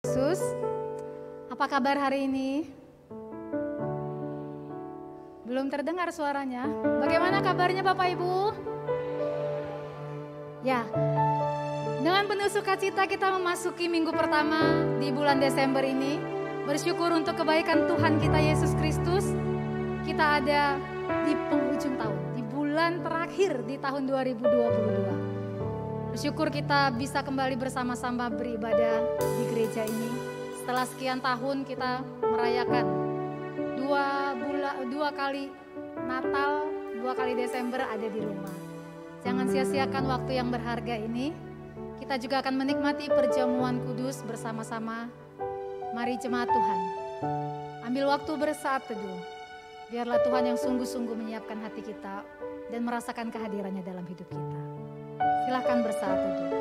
Yesus, apa kabar hari ini? Belum terdengar suaranya. Bagaimana kabarnya Bapak Ibu? Ya, dengan penuh sukacita kita memasuki minggu pertama di bulan Desember ini. Bersyukur untuk kebaikan Tuhan kita Yesus Kristus. Kita ada di penghujung tahun, di bulan terakhir di tahun 2022. Bersyukur kita bisa kembali bersama-sama beribadah di gereja ini. Setelah sekian tahun kita merayakan dua kali Natal, 2 kali Desember ada di rumah. Jangan sia-siakan waktu yang berharga ini. Kita juga akan menikmati perjamuan kudus bersama-sama. Mari jemaat Tuhan, ambil waktu bersaat teduh. Biarlah Tuhan yang sungguh-sungguh menyiapkan hati kita dan merasakan kehadirannya dalam hidup kita. Silahkan bersaat teduh.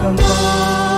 Tempat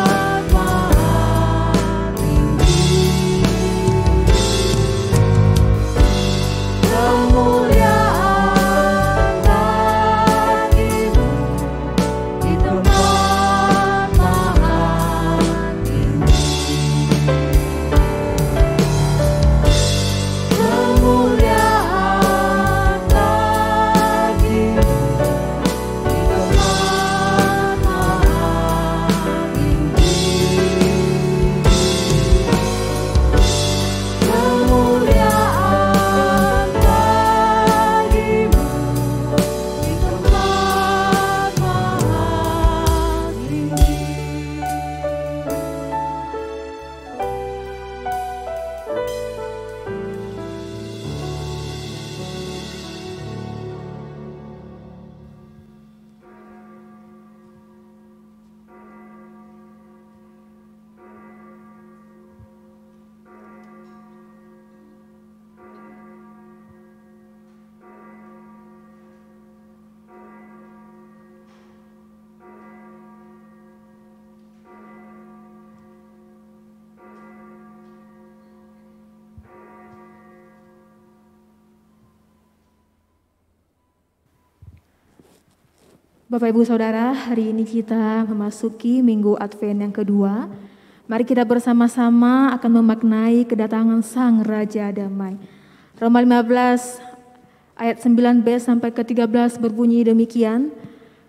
Bapak Ibu Saudara, hari ini kita memasuki Minggu Advent yang kedua. Mari kita bersama-sama akan memaknai kedatangan Sang Raja Damai. Roma 15 ayat 9b sampai ke 13 berbunyi demikian.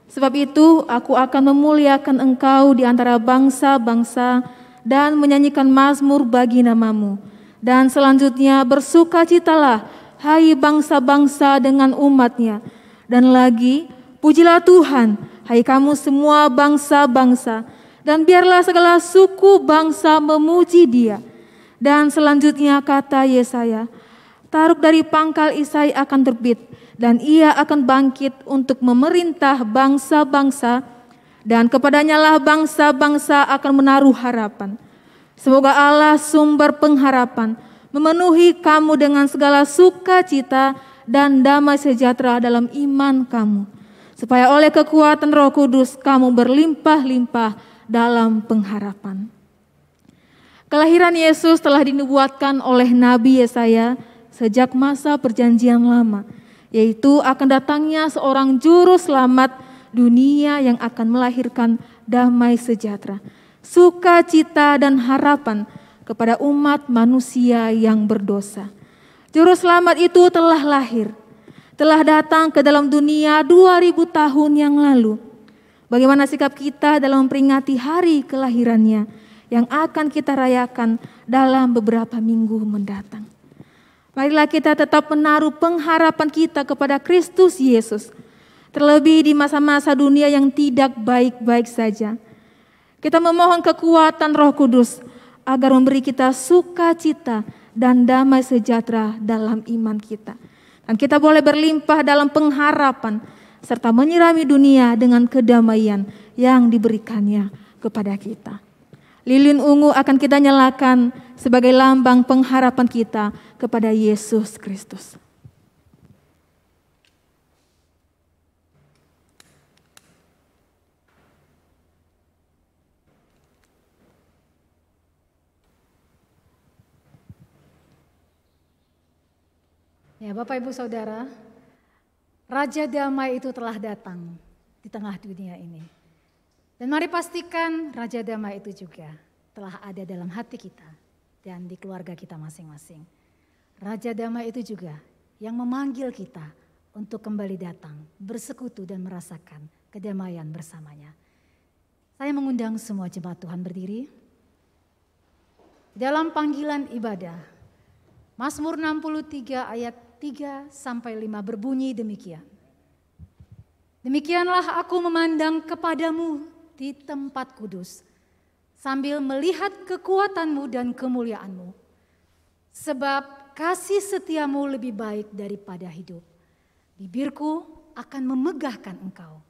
Sebab itu aku akan memuliakan engkau di antara bangsa-bangsa dan menyanyikan mazmur bagi namamu. Dan selanjutnya bersukacitalah hai bangsa-bangsa dengan umatnya. Dan lagi pujilah Tuhan, hai kamu semua bangsa-bangsa, dan biarlah segala suku bangsa memuji Dia. Dan selanjutnya kata Yesaya, Taruk dari pangkal Isai akan terbit, dan Ia akan bangkit untuk memerintah bangsa-bangsa, dan kepadanya lah bangsa-bangsa akan menaruh harapan. Semoga Allah sumber pengharapan memenuhi kamu dengan segala sukacita dan damai sejahtera dalam iman kamu, supaya oleh kekuatan Roh Kudus kamu berlimpah-limpah dalam pengharapan. Kelahiran Yesus telah dinubuatkan oleh Nabi Yesaya sejak masa perjanjian lama, yaitu akan datangnya seorang juru selamat dunia yang akan melahirkan damai sejahtera, sukacita dan harapan kepada umat manusia yang berdosa. Juru selamat itu telah lahir, telah datang ke dalam dunia 2000 tahun yang lalu. Bagaimana sikap kita dalam memperingati hari kelahirannya yang akan kita rayakan dalam beberapa minggu mendatang. Marilah kita tetap menaruh pengharapan kita kepada Kristus Yesus, terlebih di masa-masa dunia yang tidak baik-baik saja. Kita memohon kekuatan Roh Kudus agar memberi kita sukacita dan damai sejahtera dalam iman kita. Dan kita boleh berlimpah dalam pengharapan serta menyirami dunia dengan kedamaian yang diberikannya kepada kita. Lilin ungu akan kita nyalakan sebagai lambang pengharapan kita kepada Yesus Kristus. Ya, Bapak Ibu Saudara, Raja Damai itu telah datang di tengah dunia ini. Dan mari pastikan Raja Damai itu juga telah ada dalam hati kita dan di keluarga kita masing-masing. Raja Damai itu juga yang memanggil kita untuk kembali datang, bersekutu dan merasakan kedamaian bersamanya. Saya mengundang semua jemaat Tuhan berdiri. Dalam panggilan ibadah, Mazmur 63 ayat 3 sampai 5 berbunyi demikian. Demikianlah aku memandang kepadamu di tempat kudus, sambil melihat kekuatanmu dan kemuliaanmu. Sebab kasih setiamu lebih baik daripada hidup. Bibirku akan memegahkan engkau.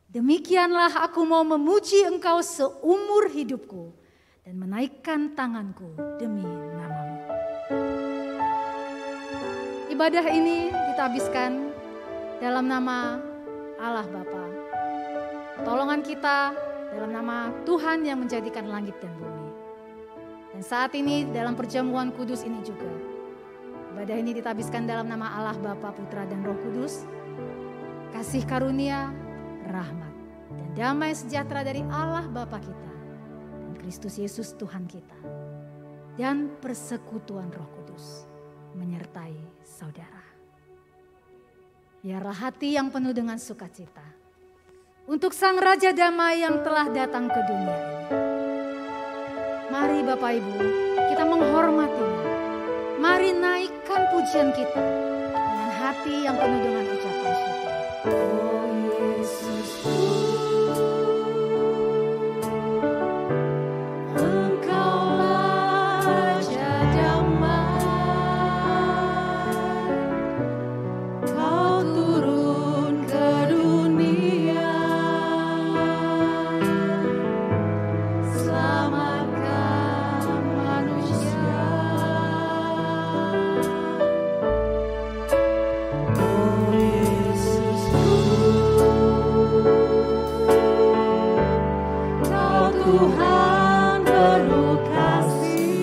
Demikianlah aku mau memuji engkau seumur hidupku dan menaikkan tanganku demi namamu. Ibadah ini kita habiskan dalam nama Allah Bapa. Pertolongan kita dalam nama Tuhan yang menjadikan langit dan bumi. Dan saat ini dalam perjamuan kudus ini juga, ibadah ini ditabiskan dalam nama Allah Bapa, Putra dan Roh Kudus. Kasih karunia, rahmat, dan damai sejahtera dari Allah Bapa kita dan Kristus Yesus Tuhan kita, dan persekutuan Roh Kudus menyertai saudara. Biarlah hati yang penuh dengan sukacita untuk Sang Raja Damai yang telah datang ke dunia ini. Mari Bapak Ibu, kita menghormatinya. Mari naikkan pujian kita dengan hati yang penuh dengan ucapan syukur. Oh Yesus, Engkaulah Raja Damai. Kau turun ke dunia, selamatkan manusia. Oh Yesusku, Kau Tuhan penuh kasih.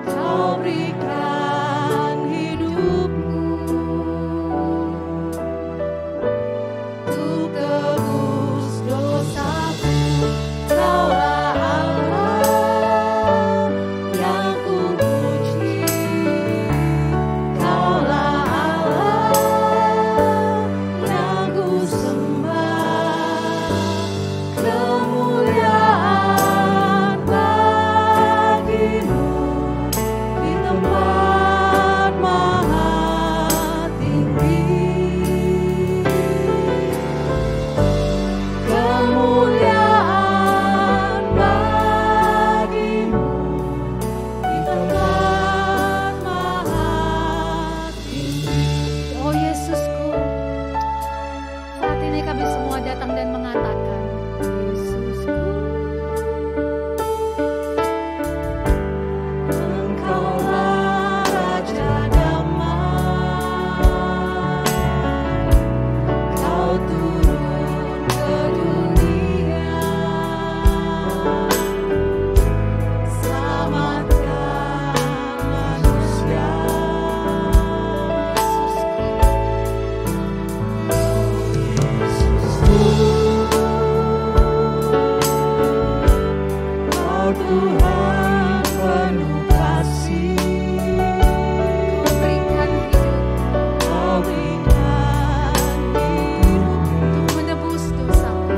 Kau berikan hidupmu kami semua datang dan mengatakan, Yesusku, Engkaulah Raja damai, Kau turun ke dunia, selamatkan manusia. Kau Tuhan penuh kasih, Kau berikan hidup Kau berikan hidup untuk menebus dosaku.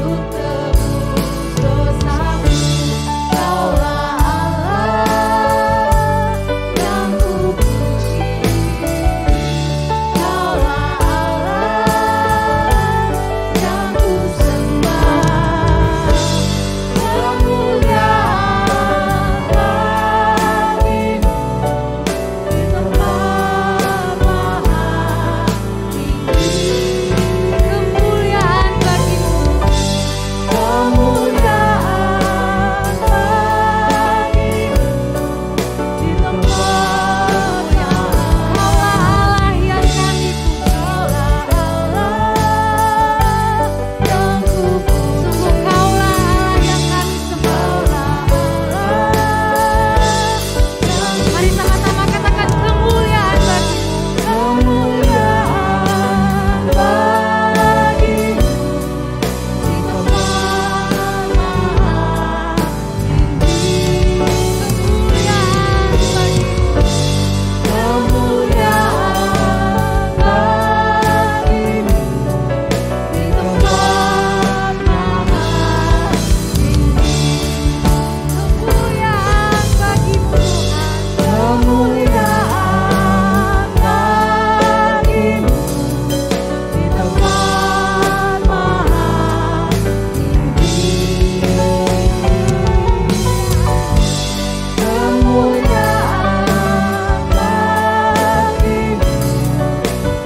untuk tebus dosaku. Kaulah Allah yang ku puji, Kaulah Allah yang ku sembah. Kemuliaan bagimu di tempat maha tinggi. Kemuliaan bagimu, Kemuliaan bagimu di tempat yang Kaulah Allah yang kami puji. Kaulah Allah yang ku puji. Sungguh Kaulah Allah yang kami sembah. Mari sama-sama katakan kemuliaan bagimu. Kemuliaan bagimu di tempat maha tinggi. Kemuliaan bagimu, Kemuliaan bagimu di tempat maha tinggi. kemuliaan bagimu Tuhan. Kemuliaan bagimu di tempat maha tinggi. Kemuliaan bagimu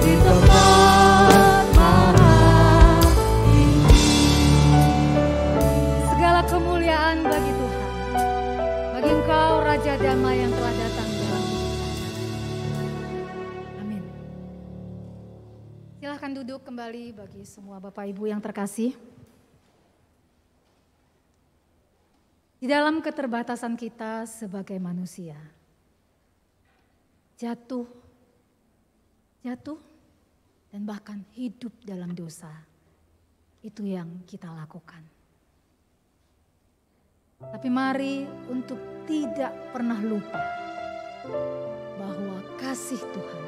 di tempat maha tinggi. Segala kemuliaan bagi Tuhan. Bagi Engkau Raja Damai yang telah datang dalam hidup kami. Amin. Silahkan duduk kembali bagi semua Bapak Ibu yang terkasih. Di dalam keterbatasan kita sebagai manusia, jatuh, dan bahkan hidup dalam dosa, itu yang kita lakukan. Tapi mari untuk tidak pernah lupa bahwa kasih Tuhan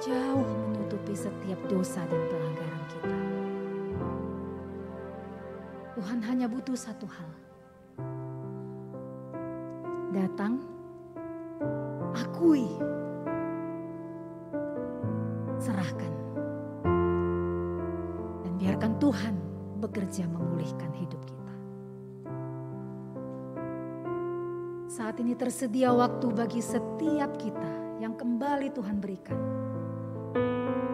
jauh menutupi setiap dosa dan pelanggaran kita. Tuhan hanya butuh satu hal. Datang, akui, serahkan, dan biarkan Tuhan bekerja memulihkan hidup kita. Saat ini tersedia waktu bagi setiap kita yang kembali Tuhan berikan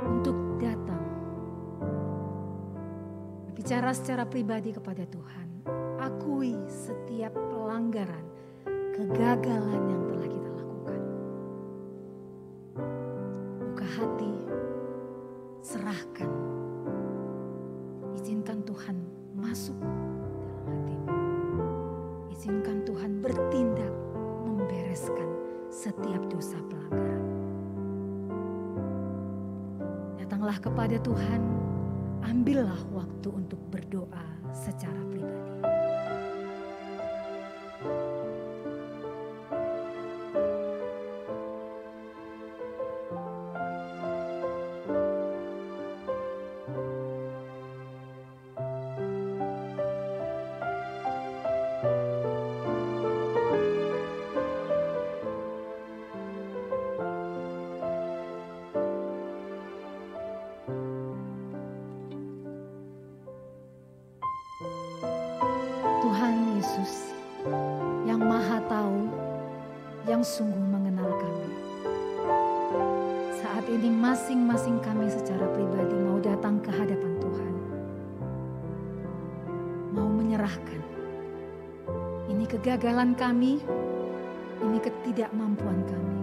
untuk datang, berbicara secara pribadi kepada Tuhan, akui setiap pelanggaran, kegagalan yang telah kita lakukan. Buka hati, serahkan, izinkan Tuhan masuk dalam hatimu. Izinkan Tuhan bertindak membereskan setiap dosa pelanggaran. Datanglah kepada Tuhan, ambillah waktu untuk berdoa secara pribadi. Tuhan Yesus yang Maha Tahu, yang sungguh mengenal kami. Saat ini masing-masing kami secara pribadi kegagalan kami, ini ketidakmampuan kami.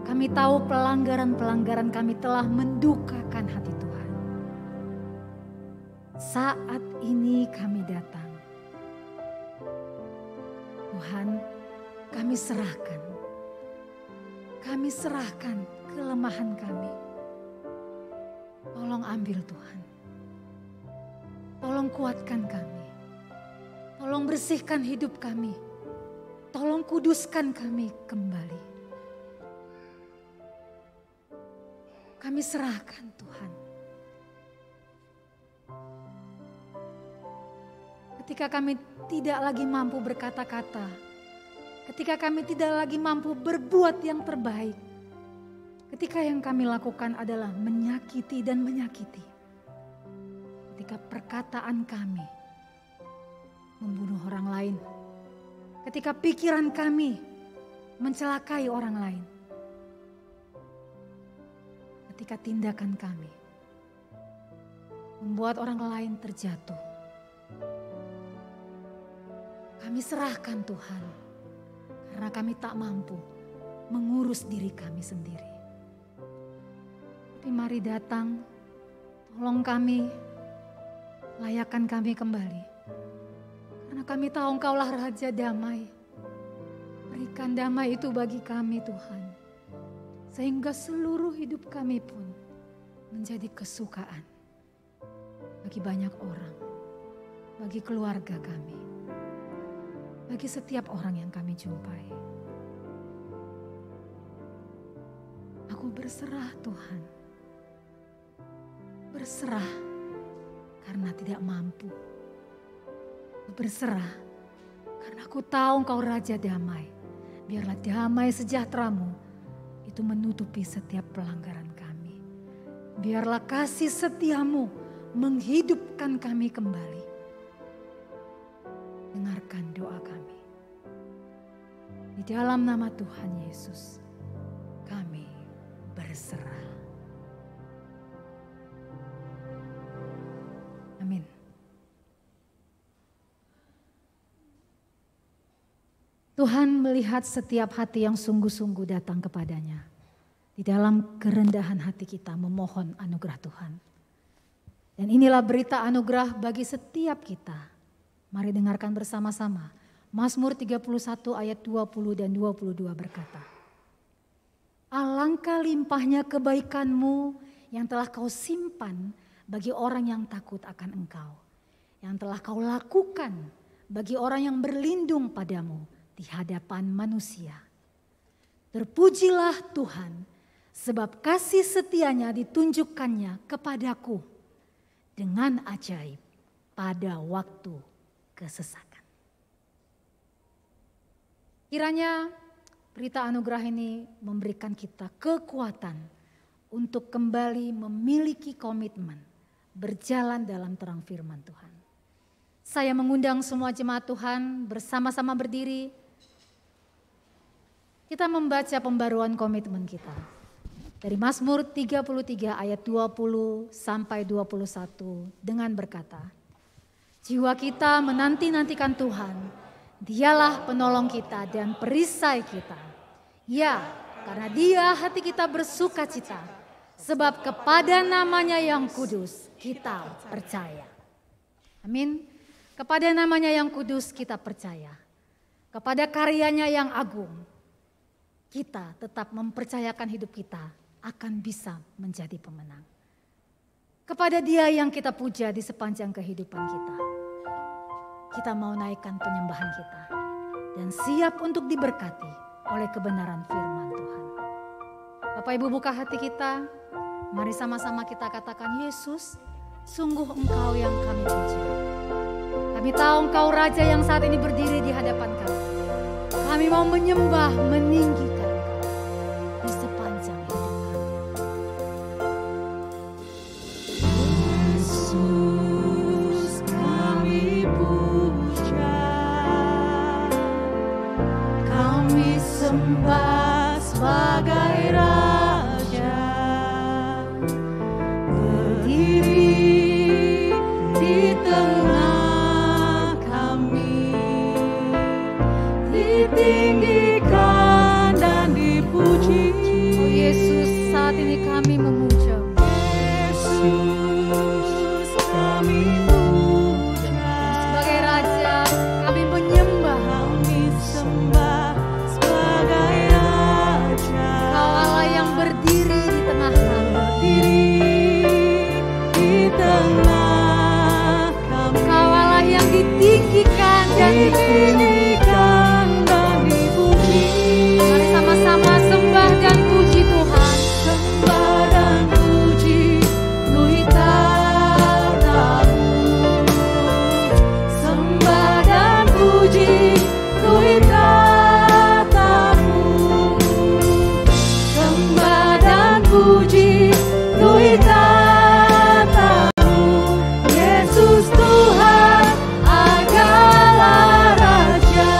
Kami tahu pelanggaran-pelanggaran kami telah mendukakan hati Tuhan. Saat ini kami datang. Tuhan, kami serahkan. Kami serahkan kelemahan kami. Tolong ambil Tuhan. Tolong kuatkan kami. Tolong bersihkan hidup kami. Tolong kuduskan kami kembali. Kami serahkan Tuhan. Ketika kami tidak lagi mampu berkata-kata, ketika kami tidak lagi mampu berbuat yang terbaik, ketika yang kami lakukan adalah menyakiti dan menyakiti, ketika perkataan kami membunuh orang lain, ketika pikiran kami mencelakai orang lain, ketika tindakan kami membuat orang lain terjatuh, kami serahkan Tuhan, karena kami tak mampu mengurus diri kami sendiri. Tapi mari datang, tolong kami, layakkan kami kembali. Karena kami tahu Engkaulah Raja Damai. Berikan damai itu bagi kami Tuhan. Sehingga seluruh hidup kami pun menjadi kesukaan bagi banyak orang, bagi keluarga kami, bagi setiap orang yang kami jumpai. Aku berserah Tuhan. Berserah karena tidak mampu. Berserah karena aku tahu Engkau Raja Damai. Biarlah damai sejahtera-Mu itu menutupi setiap pelanggaran kami. Biarlah kasih setia-Mu menghidupkan kami kembali. Dengarkan doa kami. Di dalam nama Tuhan Yesus, kami berserah. Amin. Tuhan melihat setiap hati yang sungguh-sungguh datang kepadanya. Di dalam kerendahan hati kita memohon anugerah Tuhan. Dan inilah berita anugerah bagi setiap kita. Mari dengarkan bersama-sama. Mazmur 31 ayat 20 dan 22 berkata, alangkah limpahnya kebaikan-Mu yang telah Kau simpan bagi orang yang takut akan Engkau. Yang telah Kau lakukan bagi orang yang berlindung padamu di hadapan manusia. Terpujilah Tuhan, sebab kasih setianya ditunjukkannya kepadaku dengan ajaib pada waktu kesesakan. Kiranya berita anugerah ini memberikan kita kekuatan untuk kembali memiliki komitmen berjalan dalam terang firman Tuhan. Saya mengundang semua jemaat Tuhan bersama-sama berdiri. Kita membaca pembaruan komitmen kita. Dari Mazmur 33 ayat 20 sampai 21 dengan berkata, jiwa kita menanti-nantikan Tuhan, Dialah penolong kita dan perisai kita. Ya, karena Dia hati kita bersuka cita, sebab kepada namanya yang kudus kita percaya. Amin. Kepada namanya yang kudus kita percaya. Kepada karyanya yang agung, kita tetap mempercayakan hidup kita akan bisa menjadi pemenang. Kepada Dia yang kita puja di sepanjang kehidupan kita, kita mau naikkan penyembahan kita dan siap untuk diberkati oleh kebenaran firman Tuhan. Bapak Ibu buka hati kita, mari sama-sama kita katakan, Yesus, sungguh Engkau yang kami puja. Kami tahu Engkau Raja yang saat ini berdiri di hadapan kami. Kami mau menyembah, meninggikan Engkau di sepanjang hidup kami. Yesus kami puja, kami sembah sebagai Raja, berdiri di tengah kami, Yesus kami puja. Sebagai Raja kami menyembah. Kami sembah sebagai Raja. Kau Allah yang berdiri di tengah kami. Berdiri di tengah kami. Kau Allah yang ditinggikan dan Ditinggikan dan dipuji. Mari sama-sama sembah dan puji Tuhan. Sembah dan puji Tuhan tatamu. Sembah dan puji Tuhan tatamu. Sembah dan puji Tuhan tatamu. Yesus Tuhan adalah Raja.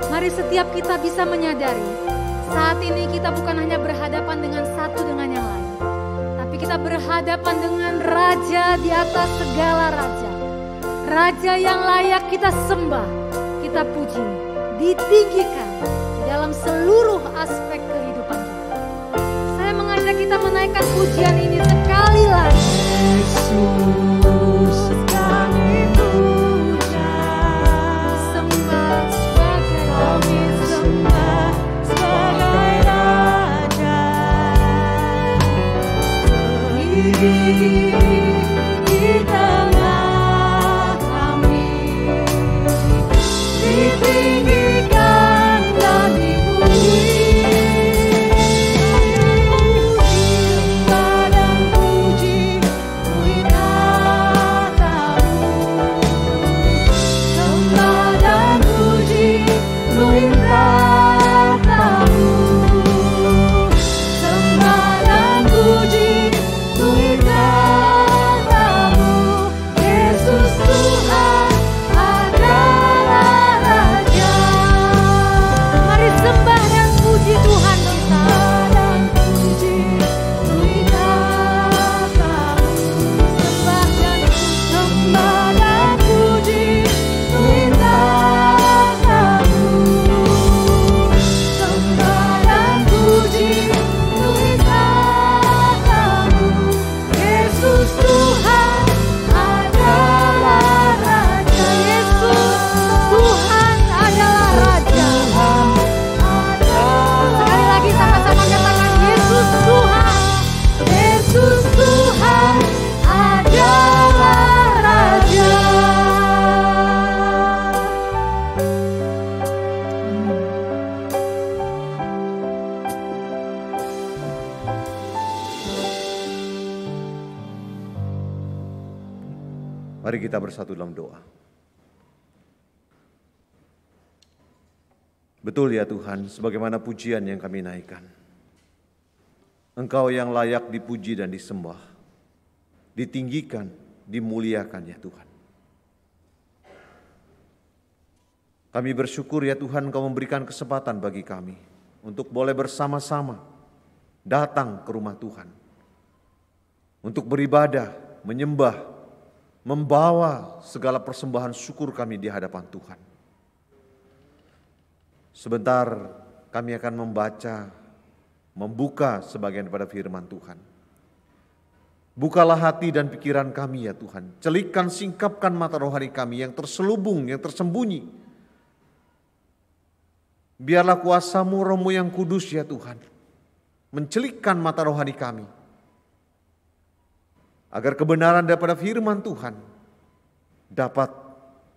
Mari setiap kita bisa menyadari saat ini kita bukan hanya berhadapan dengan satu dengan yang lain, tapi kita berhadapan dengan Raja di atas segala raja. Raja yang layak kita sembah, kita puji, ditinggikan di dalam seluruh aspek kehidupan kita. Saya mengajak kita menaikkan pujian ini sekali lagi. Yesus kami puja. Sembah sebagai Kami sembah sebagai Raja. Berdiri di tengah kami. Ditinggikan dan dipuji. Sembah dan puji Tuhan tatamu. Sembah dan puji Tuhan tatamu. Sembah dan puji Tuhan tatamu. Yesus Tuhan adalah Raja. Mari sembah dan puji Tuhan kita. Sembah dan puji Tuhan tatamu. Sembah dan Sembah dan puji Tuhan tatamu. Sembah dan puji Tuhan tatamu. Yesus Tuhan adalah Raja. Yesus Tuhan adalah Raja. Sekali lagi sama-sama katakan Yesus Tuhan. Yesus Tuhan adalah Raja. Mari kita bersatu dalam doa. Betul ya Tuhan, sebagaimana pujian yang kami naikkan. Engkau yang layak dipuji dan disembah, ditinggikan, dimuliakan ya Tuhan. Kami bersyukur ya Tuhan Engkau memberikan kesempatan bagi kami untuk boleh bersama-sama datang ke rumah Tuhan. Untuk beribadah, menyembah, membawa segala persembahan syukur kami di hadapan Tuhan. Sebentar kami akan membuka sebagian daripada firman Tuhan. Bukalah hati dan pikiran kami ya Tuhan. Celikkan, singkapkan mata rohani kami yang terselubung, yang tersembunyi. Biarlah kuasa-Mu, Roh-Mu yang kudus ya Tuhan, mencelikkan mata rohani kami. Agar kebenaran daripada firman Tuhan dapat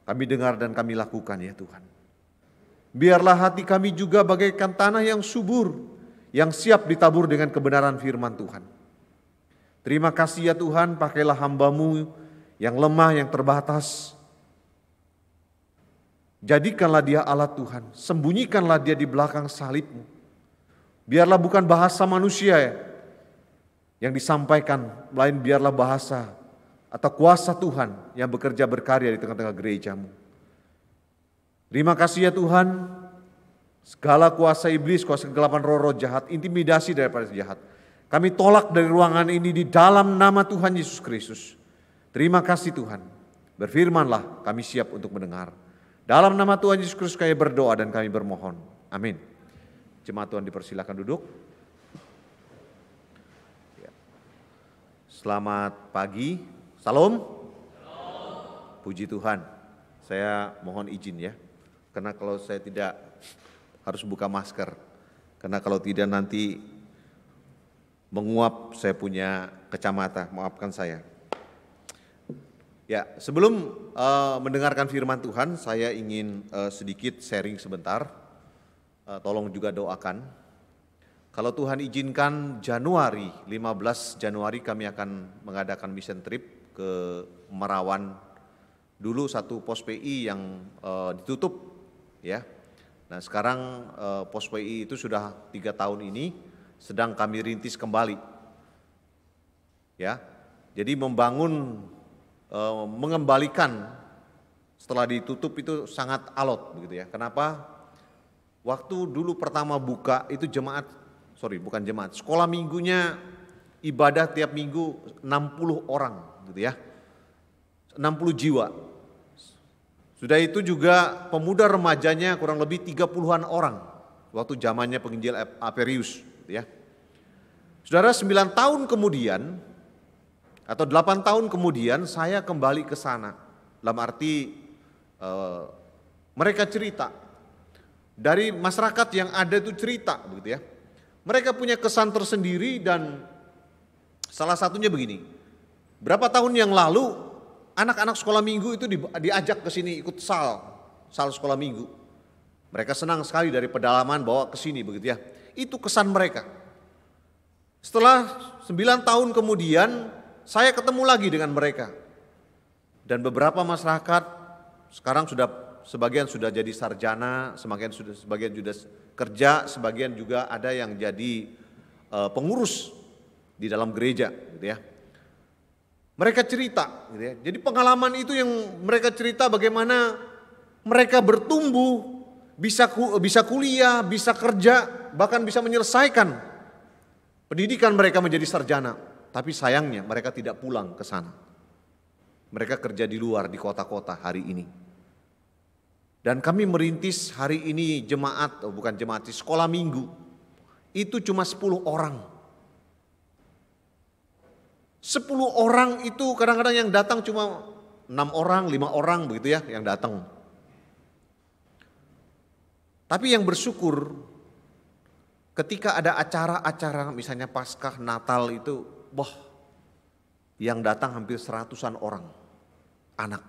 kami dengar dan kami lakukan ya Tuhan. Biarlah hati kami juga bagaikan tanah yang subur, yang siap ditabur dengan kebenaran firman Tuhan. Terima kasih ya Tuhan, pakailah hamba-Mu yang lemah, yang terbatas. Jadikanlah dia alat Tuhan, sembunyikanlah dia di belakang salib-Mu. Biarlah bukan bahasa manusia ya, yang disampaikan, melain biarlah bahasa atau kuasa Tuhan yang bekerja berkarya di tengah-tengah gereja-Mu. Terima kasih ya Tuhan, segala kuasa iblis, kuasa kegelapan roh-roh jahat, intimidasi daripada jahat, kami tolak dari ruangan ini di dalam nama Tuhan Yesus Kristus. Terima kasih Tuhan, berfirmanlah, kami siap untuk mendengar. Dalam nama Tuhan Yesus Kristus kami berdoa dan kami bermohon. Amin. Jemaat Tuhan dipersilakan duduk. Selamat pagi, salam. Puji Tuhan, saya mohon izin ya, karena kalau saya tidak harus buka masker, karena kalau tidak nanti menguap saya punya kacamata, maafkan saya. Ya, sebelum mendengarkan firman Tuhan, saya ingin sedikit sharing sebentar, tolong juga doakan. Kalau Tuhan izinkan Januari, 15 Januari kami akan mengadakan mission trip ke Merawan. Dulu satu pos PI yang ditutup ya. Nah sekarang pos PI itu sudah 3 tahun ini sedang kami rintis kembali. Ya. Jadi membangun, mengembalikan setelah ditutup itu sangat alot begitu ya. Kenapa? Waktu dulu pertama buka itu sekolah minggunya ibadah tiap minggu 60 orang gitu ya. 60 jiwa. Sudah itu juga pemuda remajanya kurang lebih 30-an orang waktu zamannya penginjil Aperius gitu ya. Saudara, 9 tahun kemudian atau 8 tahun kemudian saya kembali ke sana. Dalam arti mereka cerita dari masyarakat yang ada itu cerita begitu ya. Mereka punya kesan tersendiri dan salah satunya begini. Berapa tahun yang lalu anak-anak sekolah minggu itu diajak ke sini ikut sal sekolah minggu. Mereka senang sekali dari pedalaman bawa ke sini begitu ya. Itu kesan mereka. Setelah 9 tahun kemudian saya ketemu lagi dengan mereka. Dan beberapa masyarakat sekarang sebagian sudah jadi sarjana, sebagian sudah kerja, sebagian juga ada yang jadi pengurus di dalam gereja gitu ya. Mereka cerita gitu ya. Jadi pengalaman itu yang mereka cerita bagaimana mereka bertumbuh, bisa kuliah, bisa kerja, bahkan bisa menyelesaikan pendidikan mereka menjadi sarjana. Tapi sayangnya mereka tidak pulang ke sana. Mereka kerja di luar, di kota-kota hari ini. Dan kami merintis hari ini sekolah minggu. Itu cuma 10 orang. 10 orang itu kadang-kadang yang datang cuma 6 orang, 5 orang begitu ya yang datang. Tapi yang bersyukur ketika ada acara-acara misalnya Paskah, Natal itu, yang datang hampir 100-an orang, anak.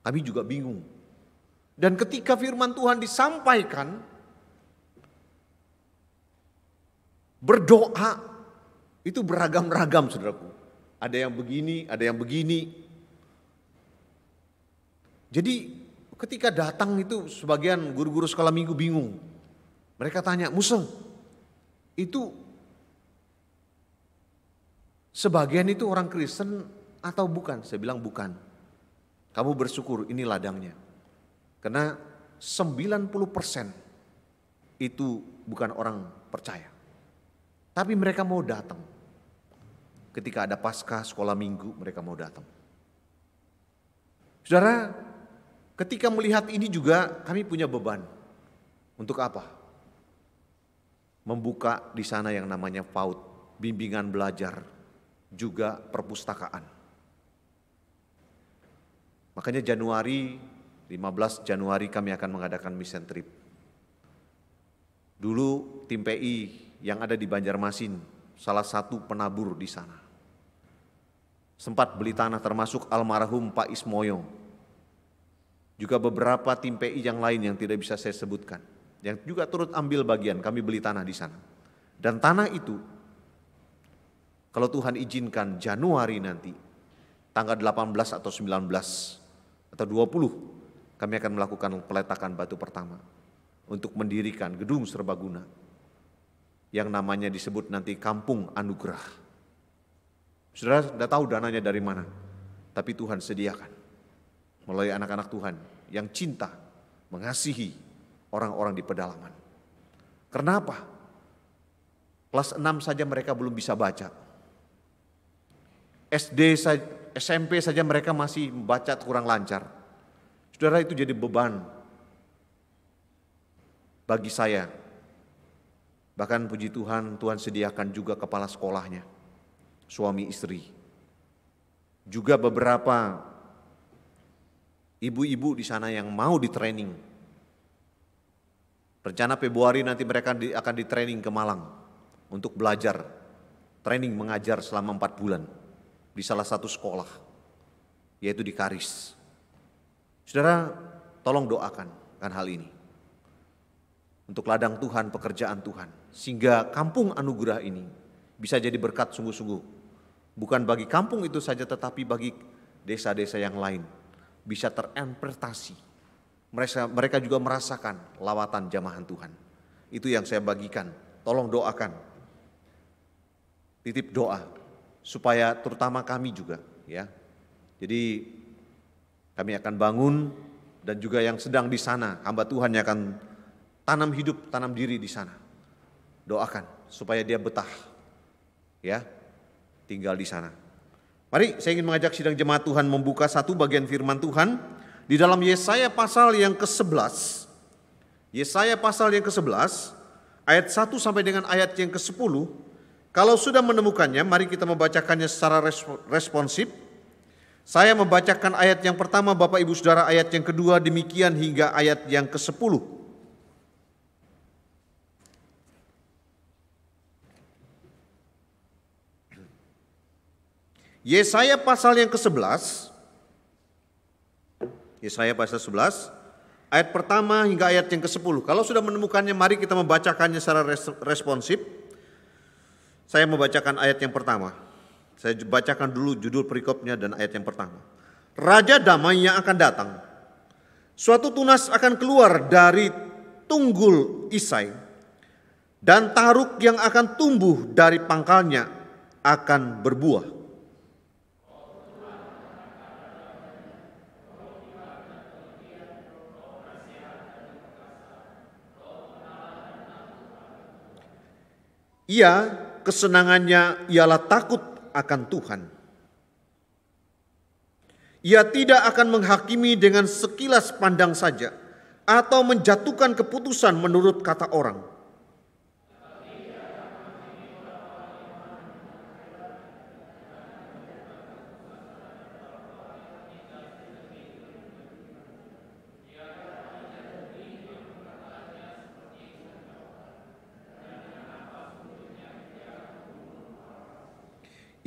Kami juga bingung. Dan ketika firman Tuhan disampaikan, berdoa itu beragam-ragam saudaraku. Ada yang begini, ada yang begini. Jadi ketika datang itu sebagian guru-guru sekolah minggu bingung. Mereka tanya, Museng, itu sebagian itu orang Kristen atau bukan? Saya bilang bukan. Kamu bersyukur, ini ladangnya. Karena 90% itu bukan orang percaya. Tapi mereka mau datang. Ketika ada Paskah, sekolah minggu, mereka mau datang. Saudara, ketika melihat ini juga kami punya beban. Untuk apa? Membuka di sana yang namanya PAUD, bimbingan belajar, juga perpustakaan. Makanya 15 Januari kami akan mengadakan mission trip. Dulu tim PI yang ada di Banjarmasin, salah satu penabur di sana. Sempat beli tanah termasuk almarhum Pak Ismoyo. Juga beberapa tim PI yang lain yang tidak bisa saya sebutkan. Yang juga turut ambil bagian, kami beli tanah di sana. Dan tanah itu, kalau Tuhan izinkan Januari nanti, tanggal 18 atau 19 atau 20, kami akan melakukan peletakan batu pertama untuk mendirikan gedung serbaguna yang namanya disebut nanti Kampung Anugerah. Saudara sudah tahu dananya dari mana, tapi Tuhan sediakan melalui anak-anak Tuhan yang cinta mengasihi orang-orang di pedalaman. Kenapa? Kelas 6 saja mereka belum bisa baca. SMP saja mereka masih membaca kurang lancar. Saudara, itu jadi beban bagi saya. Bahkan puji Tuhan, Tuhan sediakan juga kepala sekolahnya. suami istri. Juga beberapa ibu-ibu di sana yang mau di training. Rencana Februari nanti mereka akan di training ke Malang untuk belajar, training mengajar selama 4 bulan di salah satu sekolah, yaitu di Karis. Saudara, tolong doakan kan hal ini. Untuk ladang Tuhan, pekerjaan Tuhan. Sehingga kampung anugerah ini bisa jadi berkat sungguh-sungguh. Bukan bagi kampung itu saja, tetapi bagi desa-desa yang lain. Bisa terinterpretasi. Mereka juga merasakan lawatan jamahan Tuhan. Itu yang saya bagikan. Tolong doakan. Titip doa. Supaya terutama kami juga. Ya. Jadi kami akan bangun dan juga yang sedang di sana. Hamba Tuhan yang akan tanam hidup, tanam diri di sana. Doakan supaya dia betah, ya, tinggal di sana. Mari saya ingin mengajak sidang jemaat Tuhan membuka satu bagian firman Tuhan di dalam Yesaya pasal yang ke-11. Yesaya pasal yang ke-11, ayat 1 sampai dengan ayat yang ke-10. Kalau sudah menemukannya, mari kita membacakannya secara responsif. Saya membacakan ayat yang pertama, Bapak Ibu Saudara, ayat yang kedua, demikian hingga ayat yang ke-10. Yesaya pasal yang ke-11, Yesaya pasal 11, ayat pertama hingga ayat yang ke-10. Kalau sudah menemukannya, mari kita membacakannya secara responsif. Saya membacakan ayat yang pertama. Saya bacakan dulu judul perikopnya dan ayat yang pertama. Raja damai yang akan datang. Suatu tunas akan keluar dari tunggul Isai, dan taruk yang akan tumbuh dari pangkalnya akan berbuah. Ia, kesenangannya ialah takut akan Tuhan. Ia tidak akan menghakimi dengan sekilas pandang saja, atau menjatuhkan keputusan menurut kata orang.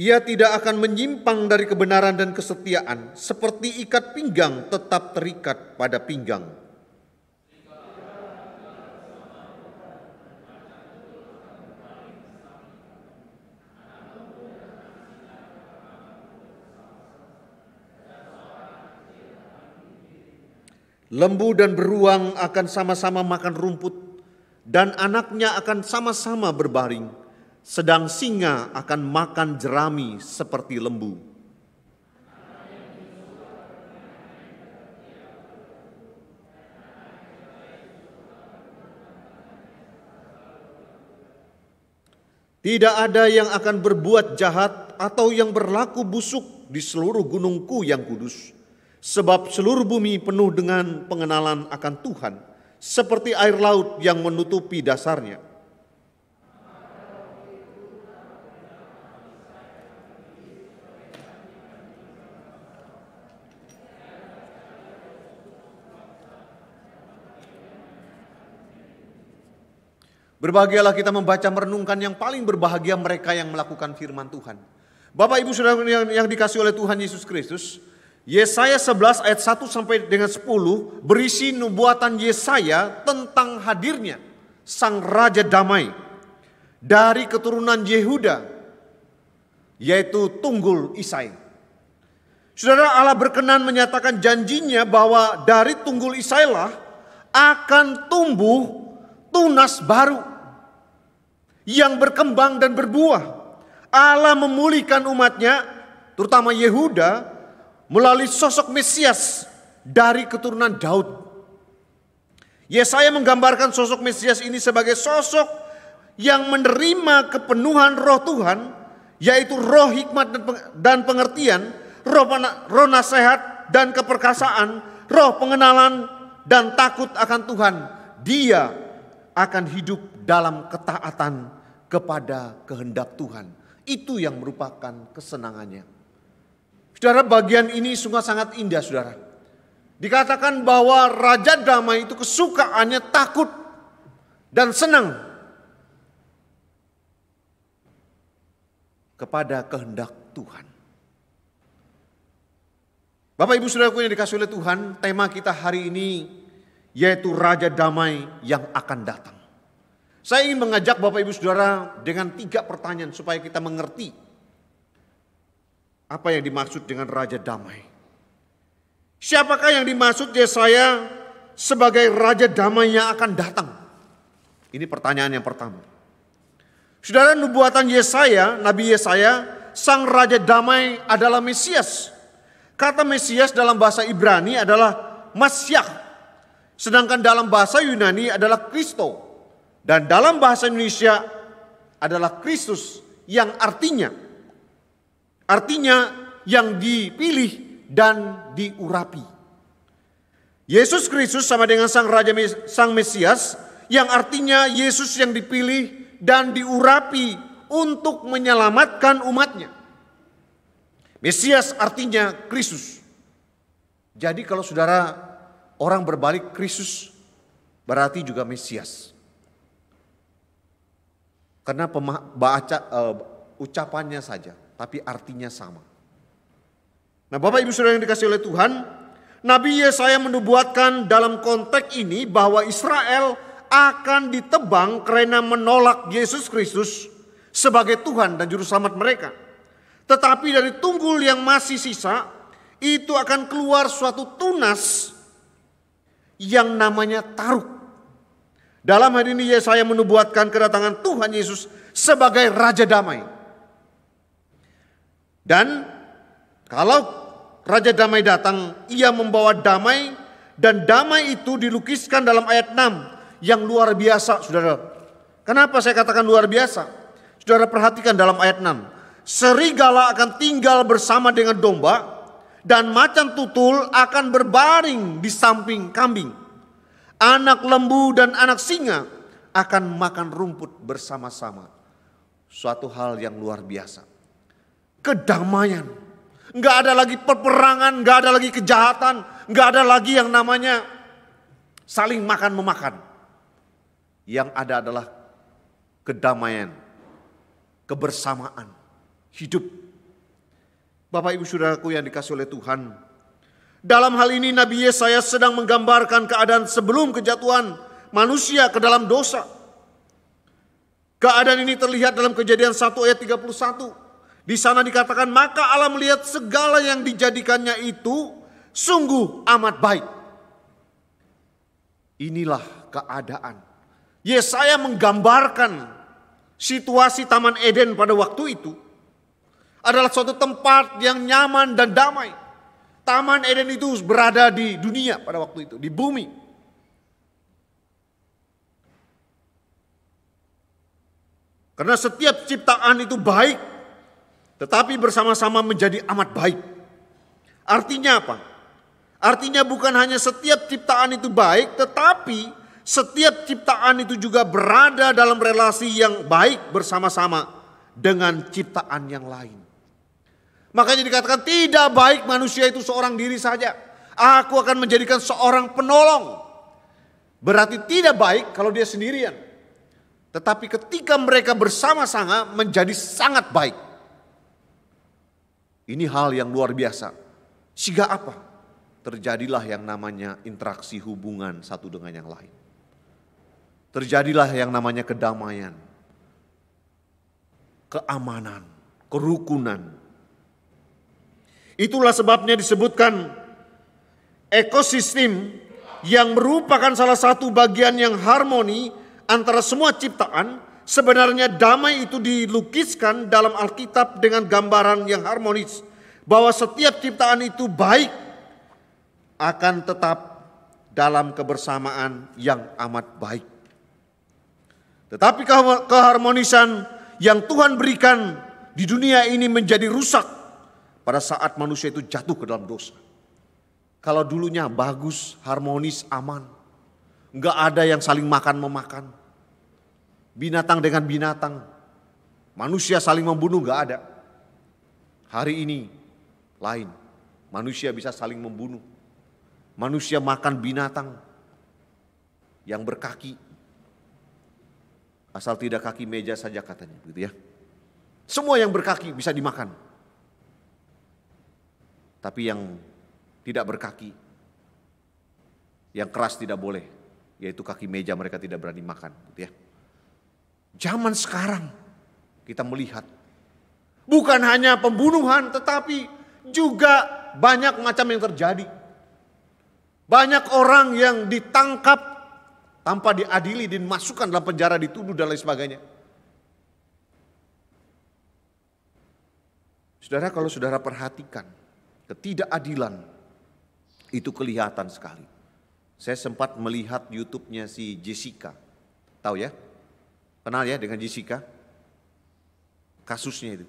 Ia tidak akan menyimpang dari kebenaran dan kesetiaan, seperti ikat pinggang tetap terikat pada pinggang. Lembu dan beruang akan sama-sama makan rumput, dan anaknya akan sama-sama berbaring. Sedang singa akan makan jerami seperti lembu. Tidak ada yang akan berbuat jahat atau yang berlaku busuk di seluruh gunungku yang kudus. Sebab seluruh bumi penuh dengan pengenalan akan Tuhan, seperti air laut yang menutupi dasarnya. Berbahagialah kita membaca merenungkan, yang paling berbahagia mereka yang melakukan firman Tuhan. Bapak Ibu Saudara yang dikasihi oleh Tuhan Yesus Kristus, Yesaya 11 ayat 1 sampai dengan 10 berisi nubuatan Yesaya tentang hadirnya Sang Raja Damai dari keturunan Yehuda, yaitu tunggul Isai. Saudara, Allah berkenan menyatakan janjinya bahwa dari tunggul Isailah akan tumbuh tunas baru yang berkembang dan berbuah. Allah memulihkan umatnya, terutama Yehuda, melalui sosok Mesias dari keturunan Daud. Yesaya menggambarkan sosok Mesias ini sebagai sosok yang menerima kepenuhan roh Tuhan, yaitu roh hikmat dan pengertian, roh nasihat dan keperkasaan, roh pengenalan dan takut akan Tuhan. Dia akan hidup dalam ketaatan kepada kehendak Tuhan. Itu yang merupakan kesenangannya. Saudara, bagian ini sungguh sangat indah, saudara. Dikatakan bahwa Raja Damai itu kesukaannya takut dan senang kepada kehendak Tuhan. Bapak Ibu Saudaraku yang dikasihi oleh Tuhan, tema kita hari ini yaitu Raja Damai yang akan datang. Saya ingin mengajak Bapak Ibu Saudara dengan 3 pertanyaan supaya kita mengerti apa yang dimaksud dengan Raja Damai. Siapakah yang dimaksud Yesaya sebagai Raja Damai yang akan datang? Ini pertanyaan yang pertama. Saudara, nubuatan Yesaya, Nabi Yesaya, sang Raja Damai adalah Mesias. Kata Mesias dalam bahasa Ibrani adalah Masyiah. Sedangkan dalam bahasa Yunani adalah Kristo. Dan dalam bahasa Indonesia adalah Kristus yang artinya yang dipilih dan diurapi. Yesus Kristus sama dengan sang Mesias yang artinya Yesus yang dipilih dan diurapi untuk menyelamatkan umatnya. Mesias artinya Kristus. Jadi kalau saudara orang berbalik Kristus berarti juga Mesias. Karena ucapannya saja, tapi artinya sama. Nah, Bapak Ibu Saudara yang dikasihi oleh Tuhan, Nabi Yesaya menubuatkan dalam konteks ini bahwa Israel akan ditebang karena menolak Yesus Kristus sebagai Tuhan dan Juru Selamat mereka. Tetapi dari tunggul yang masih sisa, itu akan keluar suatu tunas yang namanya Taruk. Dalam hal ini Yesaya menubuatkan kedatangan Tuhan Yesus sebagai Raja Damai. Dan kalau Raja Damai datang, ia membawa damai, dan damai itu dilukiskan dalam ayat 6 yang luar biasa, saudara. Kenapa saya katakan luar biasa? Saudara perhatikan dalam ayat 6. Serigala akan tinggal bersama dengan domba, dan macan tutul akan berbaring di samping kambing. Anak lembu dan anak singa akan makan rumput bersama-sama. Suatu hal yang luar biasa. Kedamaian. Enggak ada lagi peperangan, enggak ada lagi kejahatan, enggak ada lagi yang namanya saling makan-memakan. Yang ada adalah kedamaian, kebersamaan, hidup. Bapak Ibu Saudaraku yang dikasihi oleh Tuhan, dalam hal ini Nabi Yesaya sedang menggambarkan keadaan sebelum kejatuhan manusia ke dalam dosa. Keadaan ini terlihat dalam Kejadian 1 ayat 31. Di sana dikatakan, maka Allah melihat segala yang dijadikannya itu sungguh amat baik. Inilah keadaan. Yesaya menggambarkan situasi Taman Eden pada waktu itu adalah suatu tempat yang nyaman dan damai. Taman Eden itu berada di dunia pada waktu itu, di bumi. Karena setiap ciptaan itu baik, tetapi bersama-sama menjadi amat baik. Artinya apa? Artinya bukan hanya setiap ciptaan itu baik, tetapi setiap ciptaan itu juga berada dalam relasi yang baik bersama-sama dengan ciptaan yang lain. Makanya dikatakan tidak baik manusia itu seorang diri saja. Aku akan menjadikan seorang penolong. Berarti tidak baik kalau dia sendirian. Tetapi ketika mereka bersama-sama menjadi sangat baik. Ini hal yang luar biasa. Sehingga apa? Terjadilah yang namanya interaksi hubungan satu dengan yang lain. Terjadilah yang namanya kedamaian, keamanan, kerukunan. Itulah sebabnya disebutkan ekosistem yang merupakan salah satu bagian yang harmoni antara semua ciptaan. Sebenarnya damai itu dilukiskan dalam Alkitab dengan gambaran yang harmonis. Bahwa setiap ciptaan itu baik akan tetap dalam kebersamaan yang amat baik. Tetapi keharmonisan yang Tuhan berikan di dunia ini menjadi rusak pada saat manusia itu jatuh ke dalam dosa. Kalau dulunya bagus, harmonis, aman. Enggak ada yang saling makan-memakan. Binatang dengan binatang. Manusia saling membunuh gak ada. Hari ini lain. Manusia bisa saling membunuh. Manusia makan binatang yang berkaki. Asal tidak kaki meja saja katanya, begitu ya. Semua yang berkaki bisa dimakan. Tapi yang tidak berkaki, yang keras tidak boleh, yaitu kaki meja mereka tidak berani makan, gitu ya. Zaman sekarang kita melihat bukan hanya pembunuhan, tetapi juga banyak macam yang terjadi. Banyak orang yang ditangkap tanpa diadili, dimasukkan dalam penjara, dituduh dan lain sebagainya. Saudara, kalau saudara perhatikan, ketidakadilan itu kelihatan sekali. Saya sempat melihat YouTube-nya si Jessica. Tahu ya? Kenal ya dengan Jessica? Kasusnya itu.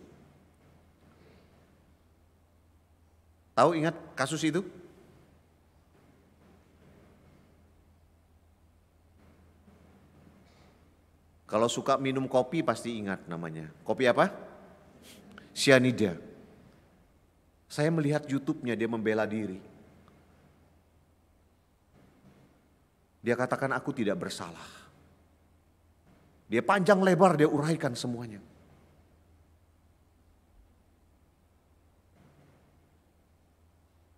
Tahu, ingat kasus itu? Kalau suka minum kopi pasti ingat namanya. Kopi apa? Cyanida. Saya melihat YouTube-nya, dia membela diri. Dia katakan aku tidak bersalah. Dia panjang lebar, dia uraikan semuanya.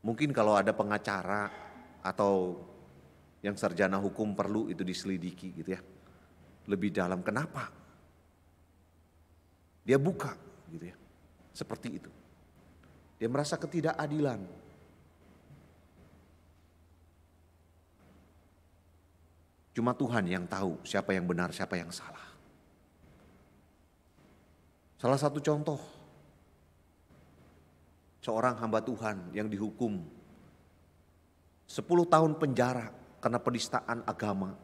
Mungkin kalau ada pengacara atau yang sarjana hukum perlu itu diselidiki gitu ya. Lebih dalam, kenapa? Dia buka gitu ya. Seperti itu. Dia merasa ketidakadilan. Cuma Tuhan yang tahu siapa yang benar, siapa yang salah. Salah satu contoh, seorang hamba Tuhan yang dihukum 10 tahun penjara karena penistaan agama.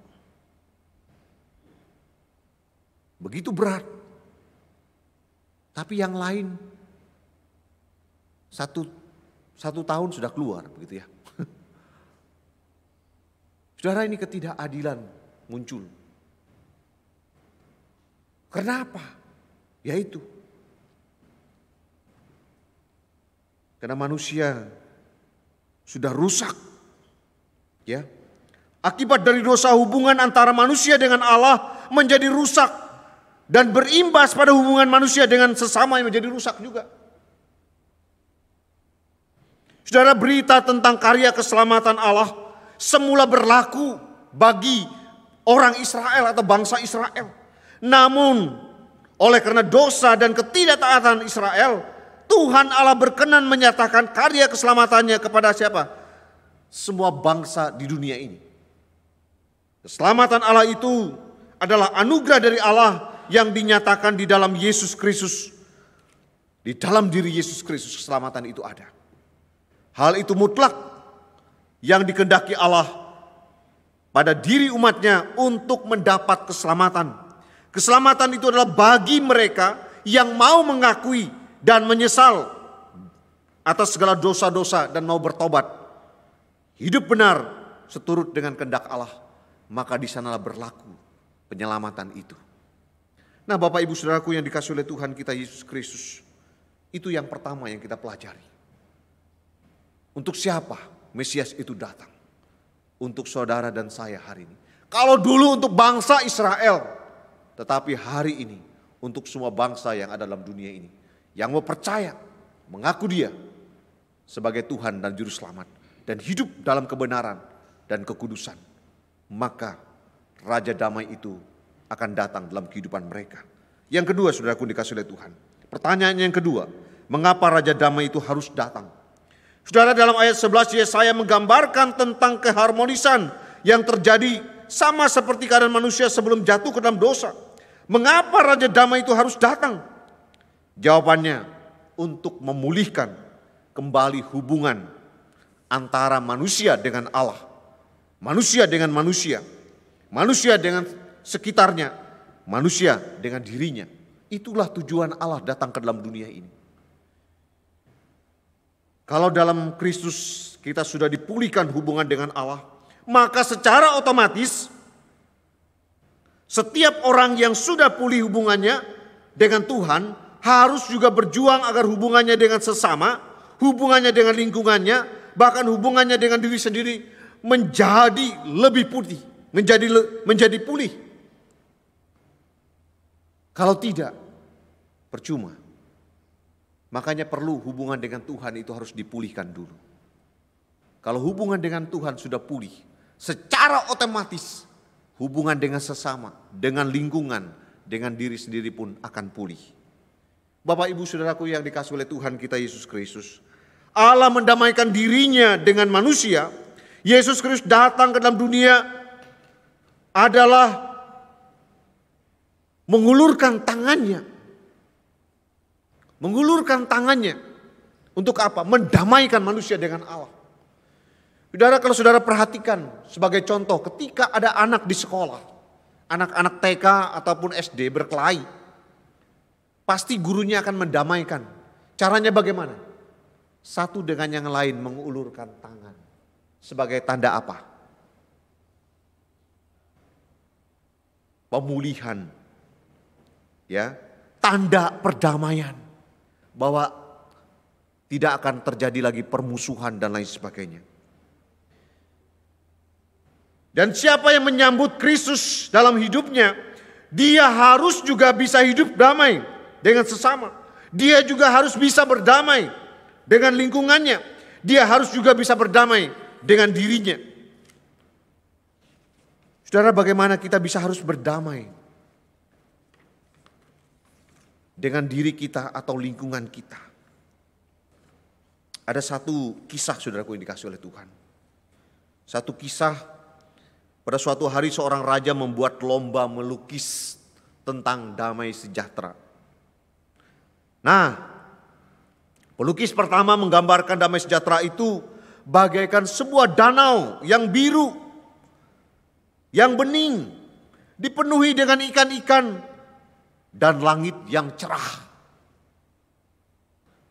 Begitu berat. Tapi yang lain satu tahun sudah keluar begitu ya. Saudara, ini ketidakadilan muncul. Kenapa? Yaitu karena manusia sudah rusak. Ya. Akibat dari dosa, hubungan antara manusia dengan Allah menjadi rusak. Dan berimbas pada hubungan manusia dengan sesama yang menjadi rusak juga. Saudara, berita tentang karya keselamatan Allah semula berlaku bagi orang Israel atau bangsa Israel. Namun oleh karena dosa dan ketidaktaatan Israel, Tuhan Allah berkenan menyatakan karya keselamatannya kepada siapa? Semua bangsa di dunia ini. Keselamatan Allah itu adalah anugerah dari Allah yang dinyatakan di dalam Yesus Kristus. Di dalam diri Yesus Kristus keselamatan itu ada. Hal itu mutlak yang dikehendaki Allah pada diri umatnya untuk mendapat keselamatan. Keselamatan itu adalah bagi mereka yang mau mengakui dan menyesal atas segala dosa-dosa dan mau bertobat. Hidup benar seturut dengan kehendak Allah, maka di sanalah berlaku penyelamatan itu. Nah, Bapak Ibu Saudaraku yang dikasihi oleh Tuhan kita Yesus Kristus, itu yang pertama yang kita pelajari. Untuk siapa Mesias itu datang? Untuk saudara dan saya hari ini. Kalau dulu untuk bangsa Israel, tetapi hari ini untuk semua bangsa yang ada dalam dunia ini, yang mau percaya, mengaku Dia sebagai Tuhan dan Juru Selamat, dan hidup dalam kebenaran dan kekudusan, maka Raja Damai itu akan datang dalam kehidupan mereka. Yang kedua, saudaraku dikasih oleh Tuhan. Pertanyaan yang kedua, mengapa Raja Damai itu harus datang? Saudara, dalam ayat 11 Yesaya menggambarkan tentang keharmonisan yang terjadi sama seperti keadaan manusia sebelum jatuh ke dalam dosa. Mengapa Raja Damai itu harus datang? Jawabannya, untuk memulihkan kembali hubungan antara manusia dengan Allah. Manusia dengan manusia. Manusia dengan sekitarnya, manusia dengan dirinya. Itulah tujuan Allah datang ke dalam dunia ini. Kalau dalam Kristus kita sudah dipulihkan hubungan dengan Allah, maka secara otomatis setiap orang yang sudah pulih hubungannya dengan Tuhan harus juga berjuang agar hubungannya dengan sesama, hubungannya dengan lingkungannya, bahkan hubungannya dengan diri sendiri menjadi lebih putih, menjadi pulih. Kalau tidak, percuma. Makanya perlu hubungan dengan Tuhan itu harus dipulihkan dulu. Kalau hubungan dengan Tuhan sudah pulih, secara otomatis hubungan dengan sesama, dengan lingkungan, dengan diri sendiri pun akan pulih. Bapak ibu saudaraku yang dikasihi oleh Tuhan kita Yesus Kristus, Allah mendamaikan dirinya dengan manusia. Yesus Kristus datang ke dalam dunia adalah mengulurkan tangannya. Mengulurkan tangannya untuk apa? Mendamaikan manusia dengan Allah. Saudara, kalau saudara perhatikan sebagai contoh, ketika ada anak di sekolah, anak-anak TK ataupun SD berkelahi, pasti gurunya akan mendamaikan. Caranya bagaimana? Satu dengan yang lain mengulurkan tangan. Sebagai tanda apa? Pemulihan. Ya, tanda perdamaian. Bahwa tidak akan terjadi lagi permusuhan dan lain sebagainya. Dan siapa yang menyambut Kristus dalam hidupnya, dia harus juga bisa hidup damai dengan sesama. Dia juga harus bisa berdamai dengan lingkungannya. Dia harus juga bisa berdamai dengan dirinya. Saudara, bagaimana kita bisa harus berdamai dengan diri kita atau lingkungan kita? Ada satu kisah saudaraku yang dikasih oleh Tuhan. Satu kisah, pada suatu hari seorang raja membuat lomba melukis tentang damai sejahtera. Nah, pelukis pertama menggambarkan damai sejahtera itu bagaikan sebuah danau yang biru, yang bening, dipenuhi dengan ikan-ikan dan langit yang cerah.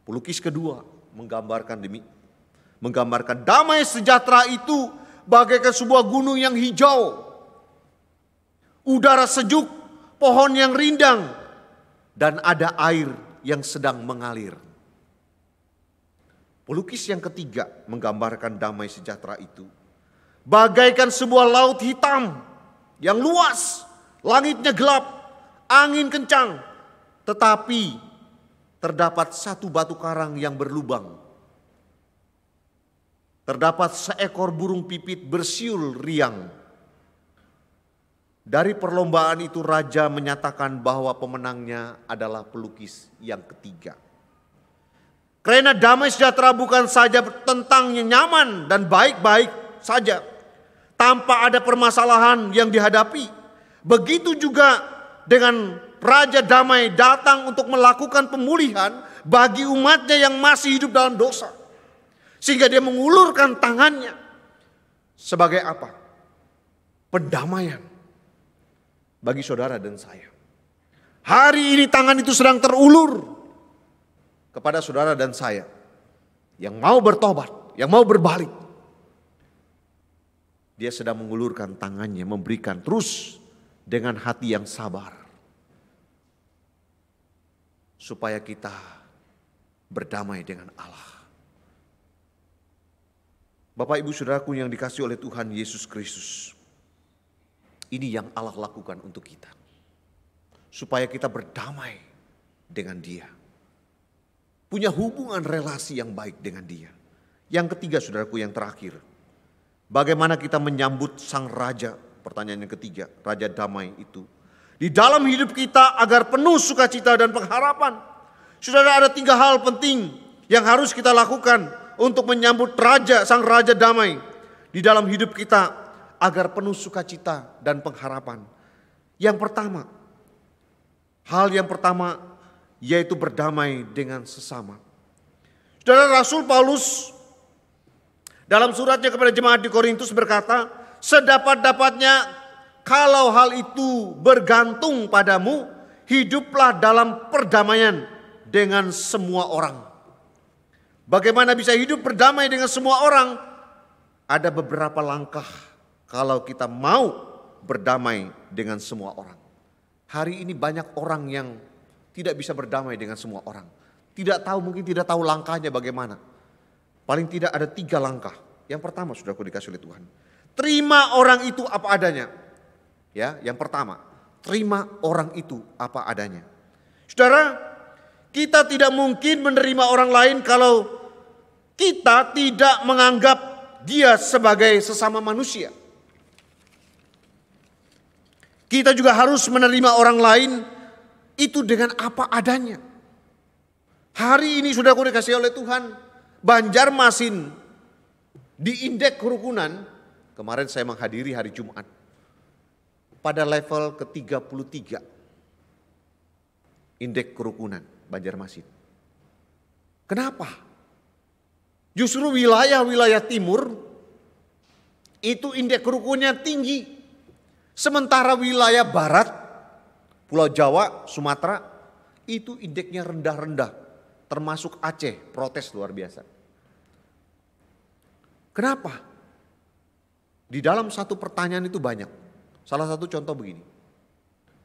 Pelukis kedua menggambarkan damai sejahtera itu bagaikan sebuah gunung yang hijau, udara sejuk, pohon yang rindang, dan ada air yang sedang mengalir. Pelukis yang ketiga menggambarkan damai sejahtera itu bagaikan sebuah laut hitam yang luas, langitnya gelap, angin kencang, tetapi terdapat satu batu karang yang berlubang. Terdapat seekor burung pipit bersiul riang. Dari perlombaan itu raja menyatakan bahwa pemenangnya adalah pelukis yang ketiga. Karena damai sejahtera bukan saja tentang yang nyaman dan baik-baik saja, tanpa ada permasalahan yang dihadapi. Begitu juga dengan Raja Damai datang untuk melakukan pemulihan bagi umatnya yang masih hidup dalam dosa. Sehingga dia mengulurkan tangannya sebagai apa? Pendamaian bagi saudara dan saya. Hari ini tangan itu sedang terulur kepada saudara dan saya yang mau bertobat, yang mau berbalik. Dia sedang mengulurkan tangannya, memberikan terus dengan hati yang sabar. Supaya kita berdamai dengan Allah. Bapak ibu saudaraku yang dikasihi oleh Tuhan Yesus Kristus. Ini yang Allah lakukan untuk kita. Supaya kita berdamai dengan Dia. Punya hubungan relasi yang baik dengan Dia. Yang ketiga saudaraku, yang terakhir. Bagaimana kita menyambut sang raja? Pertanyaan yang ketiga, Raja Damai itu. Di dalam hidup kita agar penuh sukacita dan pengharapan. Saudara, ada 3 hal penting yang harus kita lakukan untuk menyambut sang Raja Damai di dalam hidup kita agar penuh sukacita dan pengharapan. Yang pertama, hal yang pertama yaitu berdamai dengan sesama. Saudara, Rasul Paulus dalam suratnya kepada jemaat di Korintus berkata, sedapat-dapatnya kalau hal itu bergantung padamu, hiduplah dalam perdamaian dengan semua orang. Bagaimana bisa hidup berdamai dengan semua orang? Ada beberapa langkah kalau kita mau berdamai dengan semua orang. Hari ini banyak orang yang tidak bisa berdamai dengan semua orang. Tidak tahu, mungkin tidak tahu langkahnya bagaimana. Paling tidak ada 3 langkah. Yang pertama, saudaraku dikasih oleh Tuhan, terima orang itu apa adanya. Ya, yang pertama, terima orang itu apa adanya. Saudara, kita tidak mungkin menerima orang lain kalau kita tidak menganggap dia sebagai sesama manusia. Kita juga harus menerima orang lain itu dengan apa adanya. Hari ini saudaraku dikasih oleh Tuhan, Banjarmasin di indeks kerukunan, kemarin saya menghadiri hari Jumat, pada level ke-33 indeks kerukunan Banjarmasin. Kenapa? Justru wilayah-wilayah timur itu indeks kerukunannya tinggi. Sementara wilayah barat, Pulau Jawa, Sumatera, itu indeksnya rendah-rendah. Termasuk Aceh, protes luar biasa. Kenapa? Di dalam satu pertanyaan itu banyak. Salah satu contoh begini.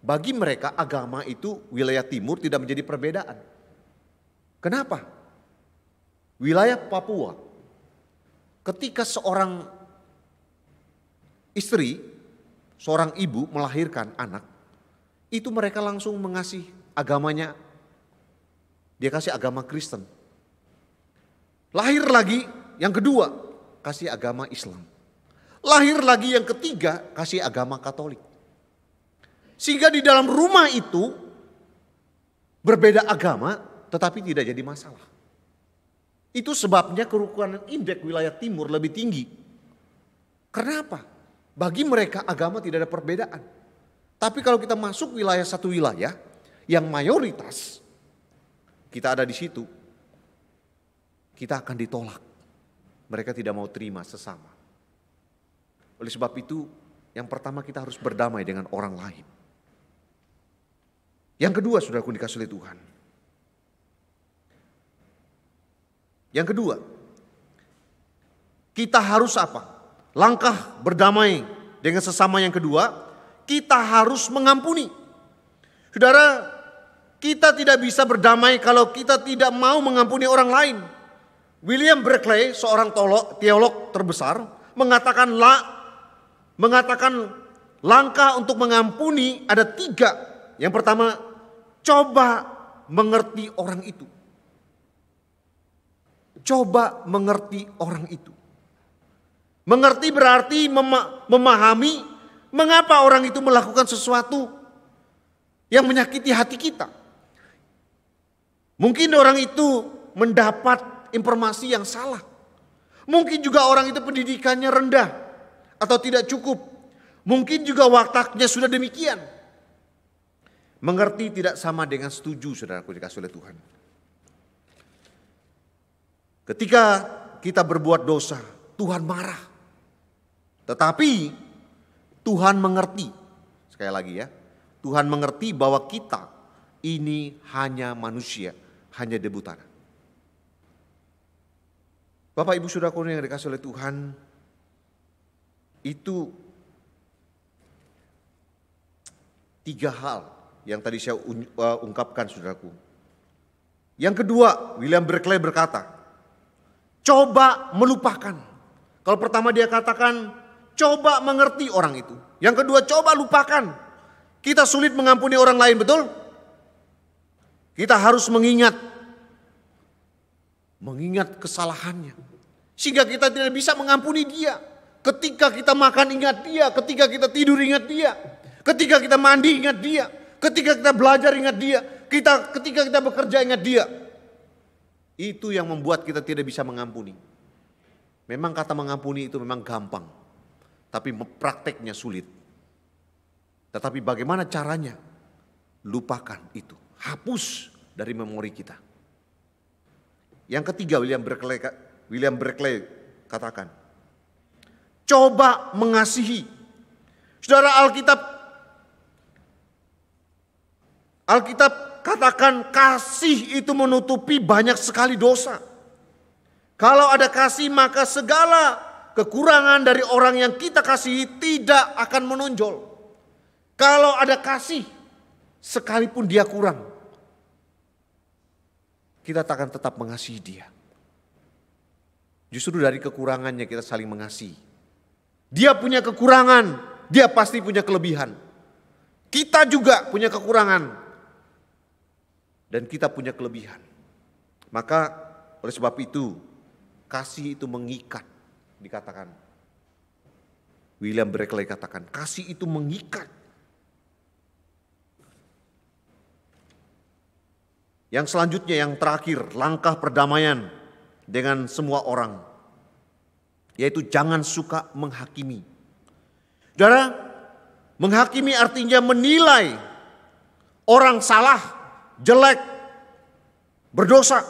Bagi mereka agama itu wilayah timur tidak menjadi perbedaan. Kenapa? Wilayah Papua, ketika seorang istri, seorang ibu melahirkan anak, itu mereka langsung mengasih agamanya, dia kasih agama Kristen. Lahir lagi yang kedua, kasih agama Islam. Lahir lagi yang ketiga, kasih agama Katolik. Sehingga di dalam rumah itu berbeda agama tetapi tidak jadi masalah. Itu sebabnya kerukunan indeks wilayah timur lebih tinggi. Kenapa? Bagi mereka agama tidak ada perbedaan. Tapi kalau kita masuk wilayah satu wilayah yang mayoritas kita ada di situ, kita akan ditolak. Mereka tidak mau terima sesama. Oleh sebab itu, yang pertama kita harus berdamai dengan orang lain. Yang kedua, saudaraku dikasih oleh Tuhan. Yang kedua, kita harus apa? Langkah berdamai dengan sesama yang kedua, kita harus mengampuni. Saudara, kita tidak bisa berdamai kalau kita tidak mau mengampuni orang lain. William Barclay, seorang teolog terbesar, mengatakan langkah untuk mengampuni ada 3. Yang pertama, coba mengerti orang itu. Coba mengerti orang itu. Mengerti berarti memahami mengapa orang itu melakukan sesuatu yang menyakiti hati kita. Mungkin orang itu mendapat informasi yang salah. Mungkin juga orang itu pendidikannya rendah atau tidak cukup. Mungkin juga wataknya sudah demikian. Mengerti tidak sama dengan setuju, saudaraku dikasih oleh Tuhan. Ketika kita berbuat dosa, Tuhan marah. Tetapi Tuhan mengerti. Sekali lagi ya, Tuhan mengerti bahwa kita ini hanya manusia, hanya debu tanah. Bapak Ibu Saudaraku yang dikasih oleh Tuhan, itu 3 hal yang tadi saya ungkapkan, saudaraku. Yang kedua, William Barclay berkata, coba melupakan. Kalau pertama dia katakan, coba mengerti orang itu. Yang kedua, coba lupakan. Kita sulit mengampuni orang lain, betul? Kita harus mengingat kesalahannya. Sehingga kita tidak bisa mengampuni dia. Ketika kita makan ingat dia, ketika kita tidur ingat dia, ketika kita mandi ingat dia, ketika kita belajar ingat dia, ketika kita bekerja ingat dia. Itu yang membuat kita tidak bisa mengampuni. Memang kata mengampuni itu memang gampang, tapi prakteknya sulit. Tetapi bagaimana caranya? Lupakan itu, hapus dari memori kita. Yang ketiga, William Barclay katakan, coba mengasihi. Saudara, Alkitab katakan kasih itu menutupi banyak sekali dosa. Kalau ada kasih maka segala kekurangan dari orang yang kita kasihi tidak akan menonjol. Kalau ada kasih sekalipun dia kurang, kita akan tetap mengasihi dia. Justru dari kekurangannya kita saling mengasihi. Dia punya kekurangan, dia pasti punya kelebihan. Kita juga punya kekurangan dan kita punya kelebihan. Maka oleh sebab itu kasih itu mengikat, dikatakan. William Barclay katakan, kasih itu mengikat. Yang selanjutnya, yang terakhir, langkah perdamaian dengan semua orang, yaitu jangan suka menghakimi. Saudara, menghakimi artinya menilai orang salah, jelek, berdosa.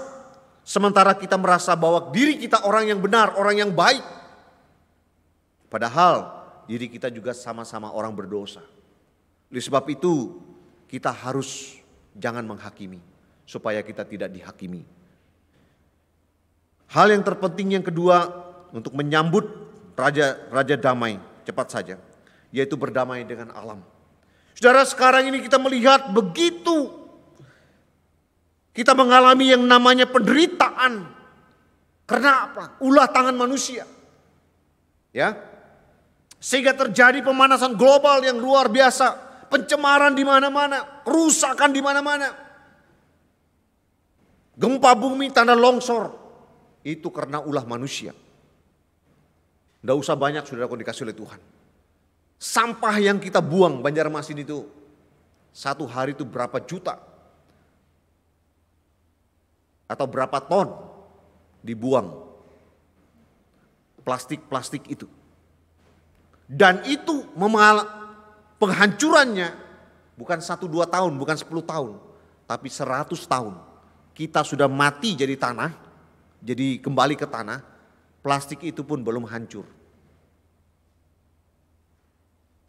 Sementara kita merasa bahwa diri kita orang yang benar, orang yang baik. Padahal diri kita juga sama-sama orang berdosa. Oleh sebab itu kita harus jangan menghakimi supaya kita tidak dihakimi. Hal yang terpenting yang kedua untuk menyambut Raja Damai, cepat saja, yaitu berdamai dengan alam. Saudara, sekarang ini kita melihat begitu kita mengalami yang namanya penderitaan. Karena apa? Ulah tangan manusia. Ya. Sehingga terjadi pemanasan global yang luar biasa, pencemaran di mana-mana, kerusakan di mana-mana. Gempa bumi, tanah longsor, itu karena ulah manusia. Tidak usah banyak saudaraku dikasih oleh Tuhan. Sampah yang kita buang Banjarmasin itu, satu hari itu berapa juta atau berapa ton dibuang plastik-plastik itu. Dan itu penghancurannya bukan 1-2 tahun, bukan 10 tahun, tapi 100 tahun. Kita sudah mati jadi tanah, jadi kembali ke tanah, plastik itu pun belum hancur.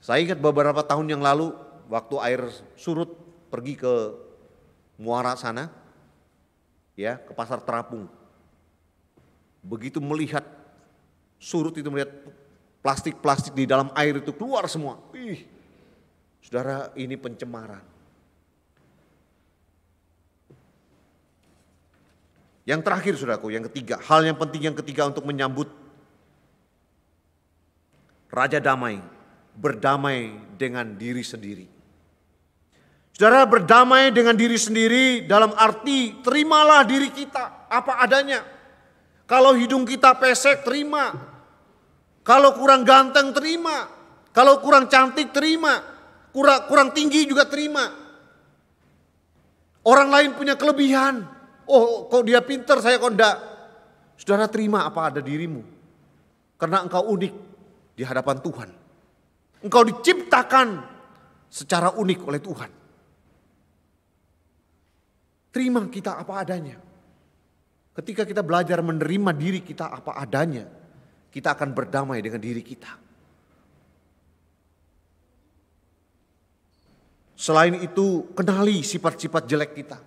Saya ingat beberapa tahun yang lalu waktu air surut pergi ke muara sana, ya, ke pasar terapung. Begitu melihat surut itu, melihat plastik-plastik di dalam air itu keluar semua. Saudara, ini pencemaran. Yang terakhir saudaraku, yang ketiga, hal yang penting yang ketiga untuk menyambut Raja Damai, berdamai dengan diri sendiri. Saudara, berdamai dengan diri sendiri dalam arti terimalah diri kita apa adanya. Kalau hidung kita pesek, terima. Kalau kurang ganteng, terima. Kalau kurang cantik, terima. Kurang tinggi juga terima. Orang lain punya kelebihan. Oh, kok dia pintar, saya kok enggak. Saudara, terima apa ada dirimu. Karena engkau unik di hadapan Tuhan. Engkau diciptakan secara unik oleh Tuhan. Terima kita apa adanya. Ketika kita belajar menerima diri kita apa adanya, kita akan berdamai dengan diri kita. Selain itu, kenali sifat-sifat jelek kita.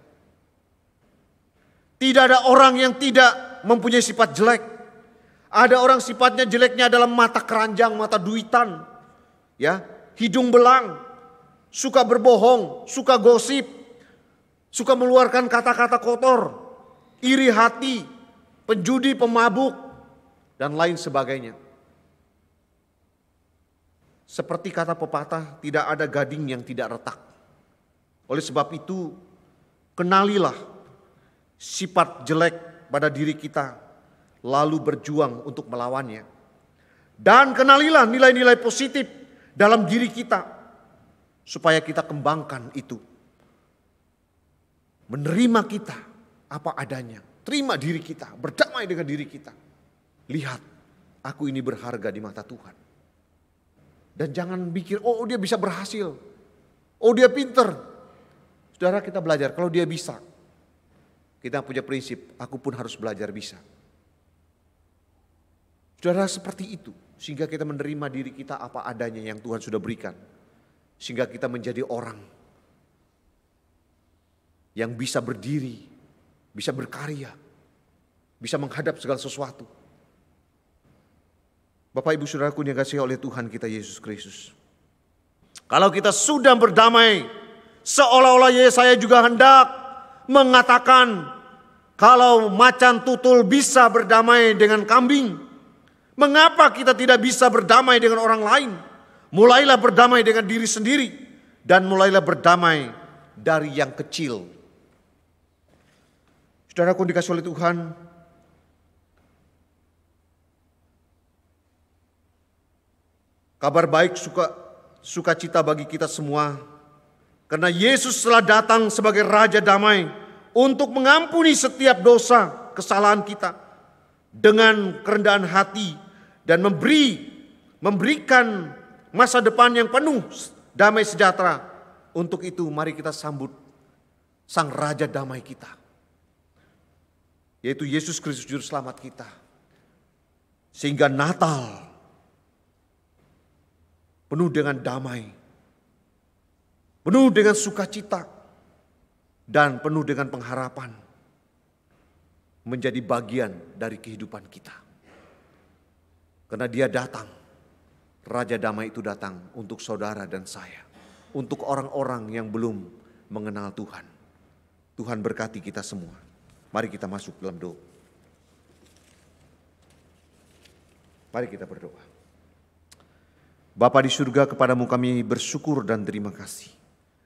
Tidak ada orang yang tidak mempunyai sifat jelek. Ada orang sifatnya jeleknya dalam mata keranjang, mata duitan, ya, hidung belang, suka berbohong, suka gosip, suka mengeluarkan kata-kata kotor, iri hati, penjudi, pemabuk, dan lain sebagainya. Seperti kata pepatah, tidak ada gading yang tidak retak. Oleh sebab itu, kenalilah sifat jelek pada diri kita, lalu berjuang untuk melawannya. Dan kenalilah nilai-nilai positif dalam diri kita, supaya kita kembangkan itu. Menerima kita apa adanya, terima diri kita, berdamai dengan diri kita. Lihat, aku ini berharga di mata Tuhan. Dan jangan pikir, oh dia bisa berhasil, oh dia pinter. Saudara, kita belajar, kalau dia bisa, kita punya prinsip, aku pun harus belajar bisa. Saudara, seperti itu, sehingga kita menerima diri kita apa adanya yang Tuhan sudah berikan. Sehingga kita menjadi orang yang bisa berdiri, bisa berkarya, bisa menghadap segala sesuatu. Bapak Ibu Saudaraku yang dikasihi oleh Tuhan kita Yesus Kristus. Kalau kita sudah berdamai, seolah-olah Yesaya juga hendak mengatakan Kalau macan tutul bisa berdamai dengan kambing, mengapa kita tidak bisa berdamai dengan orang lain? Mulailah berdamai dengan diri sendiri dan mulailah berdamai dari yang kecil. Saudaraku dikasih oleh Tuhan, kabar baik sukacita bagi kita semua. Karena Yesus telah datang sebagai Raja Damai untuk mengampuni setiap dosa, kesalahan kita dengan kerendahan hati dan memberikan masa depan yang penuh damai sejahtera. Untuk itu mari kita sambut Sang Raja Damai kita, yaitu Yesus Kristus Juru Selamat kita. Sehingga Natal penuh dengan damai, penuh dengan sukacita, dan penuh dengan pengharapan menjadi bagian dari kehidupan kita. Karena Dia datang, Raja Damai itu datang untuk saudara dan saya, untuk orang-orang yang belum mengenal Tuhan. Tuhan berkati kita semua. Mari kita masuk dalam doa. Mari kita berdoa. Bapa di surga, kepadamu kami bersyukur dan terima kasih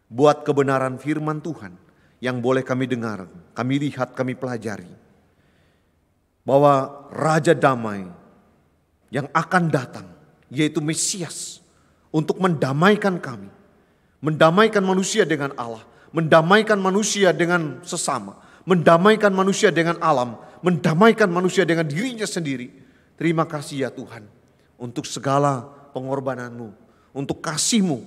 buat kebenaran firman Tuhan yang boleh kami dengar, kami lihat, kami pelajari. Bahwa Raja Damai yang akan datang, yaitu Mesias, untuk mendamaikan kami, mendamaikan manusia dengan Allah, mendamaikan manusia dengan sesama, mendamaikan manusia dengan alam, mendamaikan manusia dengan dirinya sendiri. Terima kasih ya Tuhan untuk segala pengorbanan-Mu, untuk kasih-Mu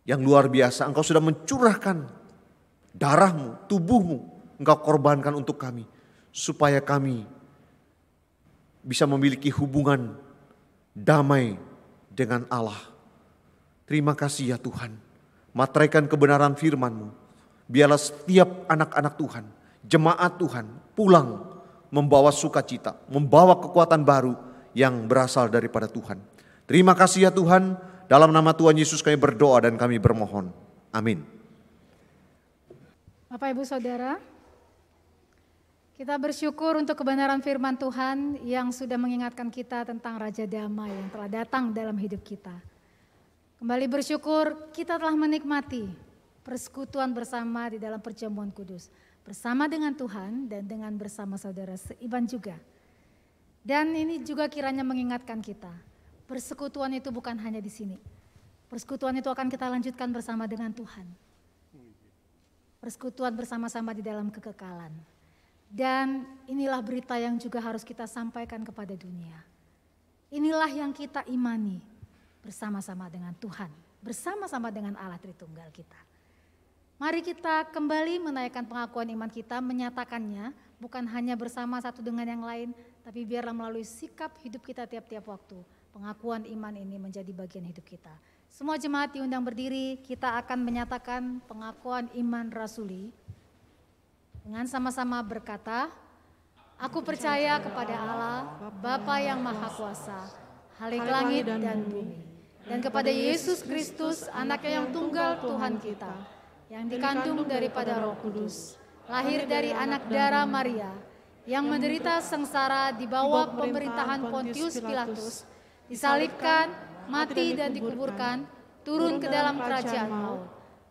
yang luar biasa. Engkau sudah mencurahkan darah-Mu, tubuh-Mu, Engkau korbankan untuk kami, supaya kami bisa memiliki hubungan damai dengan Allah. Terima kasih ya Tuhan, materaikan kebenaran firman-Mu. Biarlah setiap anak-anak Tuhan, jemaat Tuhan pulang membawa sukacita, membawa kekuatan baru yang berasal daripada Tuhan. Terima kasih ya Tuhan, dalam nama Tuhan Yesus kami berdoa dan kami bermohon. Amin. Bapak Ibu Saudara, kita bersyukur untuk kebenaran firman Tuhan yang sudah mengingatkan kita tentang Raja Damai yang telah datang dalam hidup kita. Kembali bersyukur kita telah menikmati persekutuan bersama di dalam perjamuan kudus. Bersama dengan Tuhan dan dengan bersama saudara seiman juga. Dan ini juga kiranya mengingatkan kita, persekutuan itu bukan hanya di sini. Persekutuan itu akan kita lanjutkan bersama dengan Tuhan. Persekutuan bersama-sama di dalam kekekalan. Dan inilah berita yang juga harus kita sampaikan kepada dunia. Inilah yang kita imani bersama-sama dengan Tuhan, bersama-sama dengan Allah Tritunggal kita. Mari kita kembali menaikkan pengakuan iman kita, menyatakannya bukan hanya bersama satu dengan yang lain, tapi biarlah melalui sikap hidup kita tiap-tiap waktu, pengakuan iman ini menjadi bagian hidup kita. Semua jemaat diundang berdiri, kita akan menyatakan pengakuan iman rasuli dengan sama-sama berkata, aku percaya kepada Allah, Bapa yang Maha Kuasa, Khalik langit dan bumi, dan kepada Yesus Kristus, Anaknya yang tunggal Tuhan kita, yang dikandung daripada Roh Kudus, lahir dari anak darah Maria, yang menderita sengsara di bawah pemerintahan Pontius Pilatus, disalibkan, mati dan dikuburkan, turun ke dalam kerajaan maut.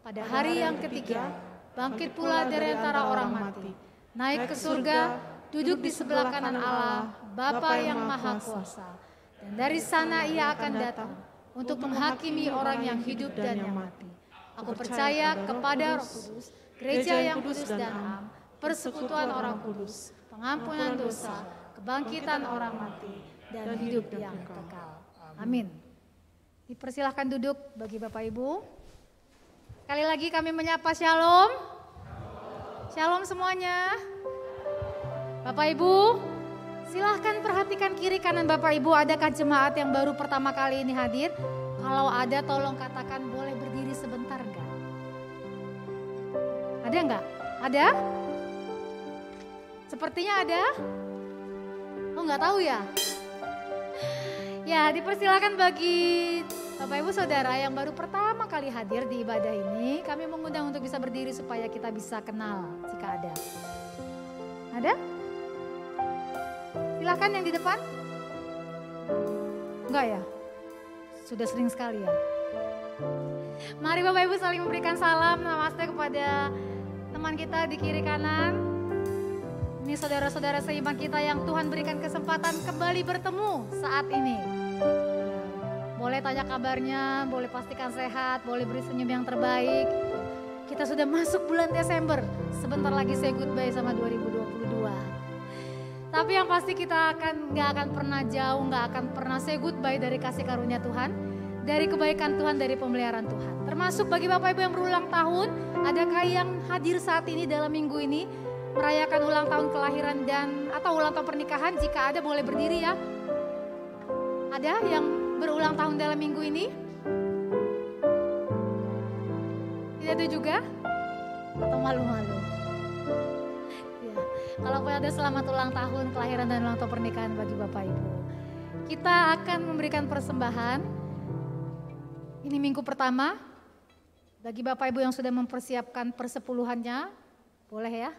Pada hari yang ketiga, bangkit pula dari antara orang mati, naik ke surga, duduk di sebelah kanan Allah, Bapa yang Maha Kuasa. Dan dari sana Ia akan datang untuk menghakimi orang yang hidup dan yang mati. Aku percaya kepada Roh Kudus, gereja yang kudus dan am, persekutuan orang kudus, pengampunan dosa, kebangkitan orang mati, dan hidup yang kekal. Amin. Dipersilahkan duduk bagi Bapak Ibu. Sekali lagi kami menyapa shalom. Shalom semuanya. Bapak Ibu, silahkan perhatikan kiri kanan Bapak Ibu, adakah jemaat yang baru pertama kali ini hadir? Kalau ada tolong katakan boleh berdiri sebentar enggak? Ada enggak? Ada? Sepertinya ada. Oh enggak tahu ya? Ya dipersilakan bagi Bapak Ibu Saudara yang baru pertama kali hadir di ibadah ini. Kami mengundang untuk bisa berdiri supaya kita bisa kenal jika ada. Ada? Silahkan yang di depan. Enggak ya? Sudah sering sekali ya. Mari Bapak Ibu saling memberikan salam namaste kepada teman kita di kiri kanan. Ini saudara-saudara seiman kita yang Tuhan berikan kesempatan kembali bertemu saat ini. Boleh tanya kabarnya, boleh pastikan sehat, boleh beri senyum yang terbaik. Kita sudah masuk bulan Desember, sebentar lagi say goodbye sama 2022. Tapi yang pasti kita nggak akan pernah jauh, nggak akan pernah say goodbye dari kasih karunia Tuhan, dari kebaikan Tuhan, dari pemeliharaan Tuhan. Termasuk bagi Bapak Ibu yang berulang tahun, adakah yang hadir saat ini dalam minggu ini merayakan ulang tahun kelahiran atau ulang tahun pernikahan? Jika ada boleh berdiri ya. Ada yang berulang tahun dalam minggu ini? Tidak ada juga? Atau malu-malu? Ya. Kalau ada selamat ulang tahun kelahiran dan ulang tahun pernikahan bagi Bapak Ibu. Kita akan memberikan persembahan. Ini minggu pertama. Bagi Bapak Ibu yang sudah mempersiapkan persepuluhannya, boleh ya.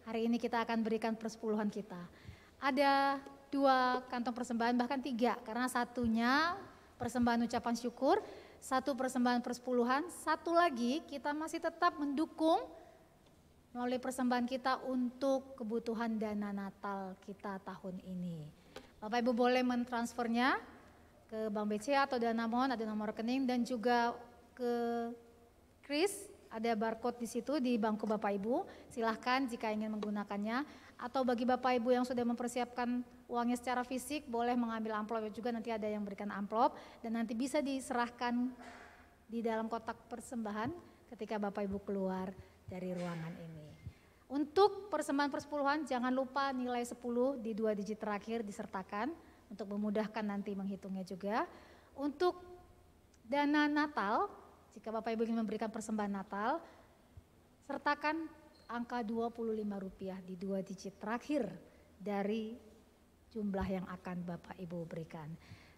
Hari ini kita akan berikan persepuluhan kita. Ada 2 kantong persembahan, bahkan 3. Karena satunya persembahan ucapan syukur, 1 persembahan persepuluhan, 1 lagi kita masih tetap mendukung melalui persembahan kita untuk kebutuhan dana Natal kita tahun ini. Bapak Ibu boleh mentransfernya ke Bank BCA atau Danamon, ada nomor rekening, dan juga ke Kris, ada barcode di situ di bangku Bapak Ibu. Silahkan jika ingin menggunakannya. Atau bagi Bapak Ibu yang sudah mempersiapkan uangnya secara fisik, boleh mengambil amplop juga, nanti ada yang berikan amplop. Dan nanti bisa diserahkan di dalam kotak persembahan ketika Bapak Ibu keluar dari ruangan ini. Untuk persembahan persepuluhan jangan lupa nilai 10 di 2 digit terakhir disertakan untuk memudahkan nanti menghitungnya juga. Untuk dana Natal, jika Bapak Ibu ingin memberikan persembahan Natal, sertakan angka Rp25 di 2 digit terakhir dari jumlah yang akan Bapak Ibu berikan.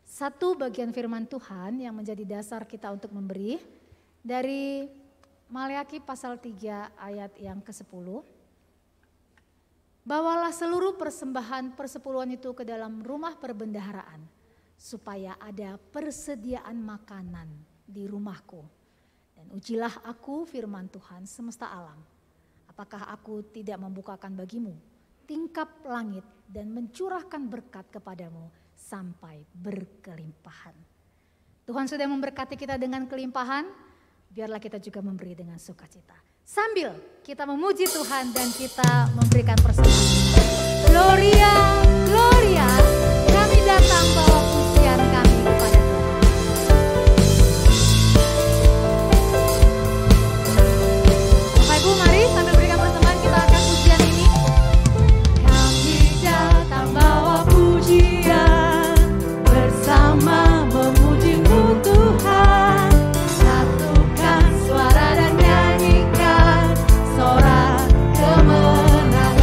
1 bagian firman Tuhan yang menjadi dasar kita untuk memberi dari Maleakhi pasal 3 ayat yang ke-10. Bawalah seluruh persembahan persepuluhan itu ke dalam rumah perbendaharaan, supaya ada persediaan makanan di rumahku. Dan ujilah aku firman Tuhan semesta alam. Apakah aku tidak membukakan bagimu tingkap langit dan mencurahkan berkat kepadamu sampai berkelimpahan. Tuhan sudah memberkati kita dengan kelimpahan, biarlah kita juga memberi dengan sukacita. Sambil kita memuji Tuhan dan kita memberikan persembahan. Gloria, Gloria, kami datang bawa pujian kami kepada Tuhan. Bapak Ibu mari sambil berikan persembahan kita akan pujian ini. Kami datang bawa pujian bersama memuji-Mu Tuhan. Satukan suara dan nyanyikan sorak kemenangan.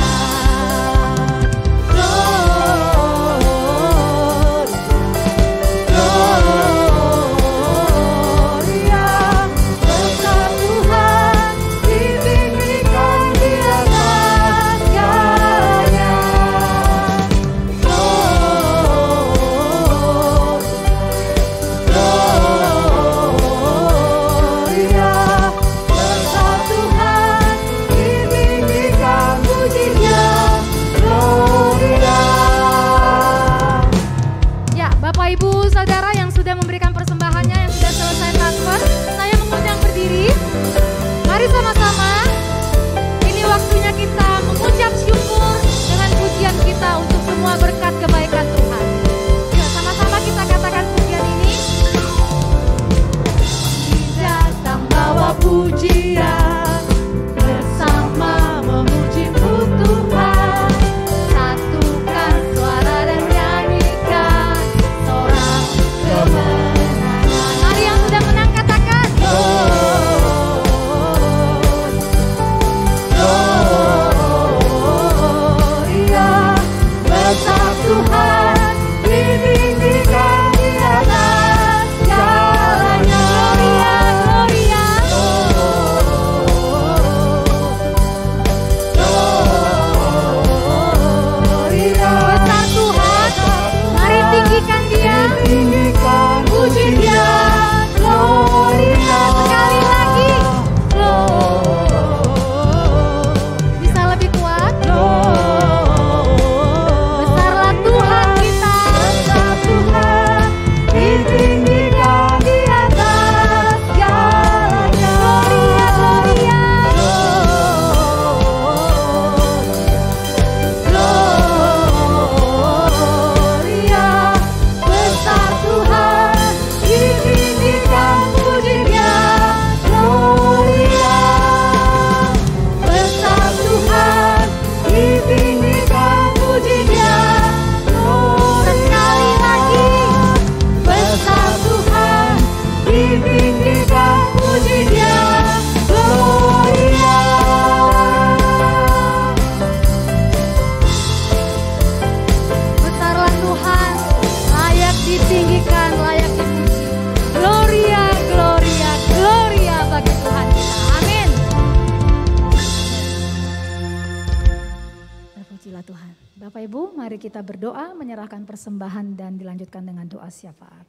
Terpujilah Tuhan. Bapak Ibu, mari kita berdoa, menyerahkan persembahan dan dilanjutkan dengan doa syafaat.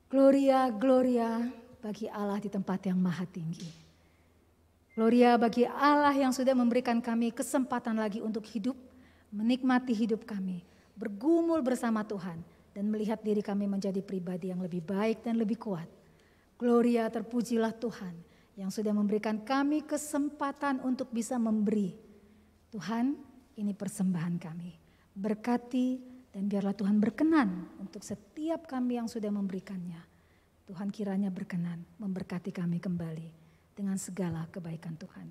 Gloria, gloria bagi Allah di tempat yang maha tinggi. Gloria bagi Allah yang sudah memberikan kami kesempatan lagi untuk hidup, menikmati hidup kami, bergumul bersama Tuhan, dan melihat diri kami menjadi pribadi yang lebih baik dan lebih kuat. Gloria, terpujilah Tuhan yang sudah memberikan kami kesempatan untuk bisa memberi. Tuhan, ini persembahan kami. Berkati dan biarlah Tuhan berkenan untuk setiap kami yang sudah memberikannya. Tuhan kiranya berkenan memberkati kami kembali dengan segala kebaikan Tuhan.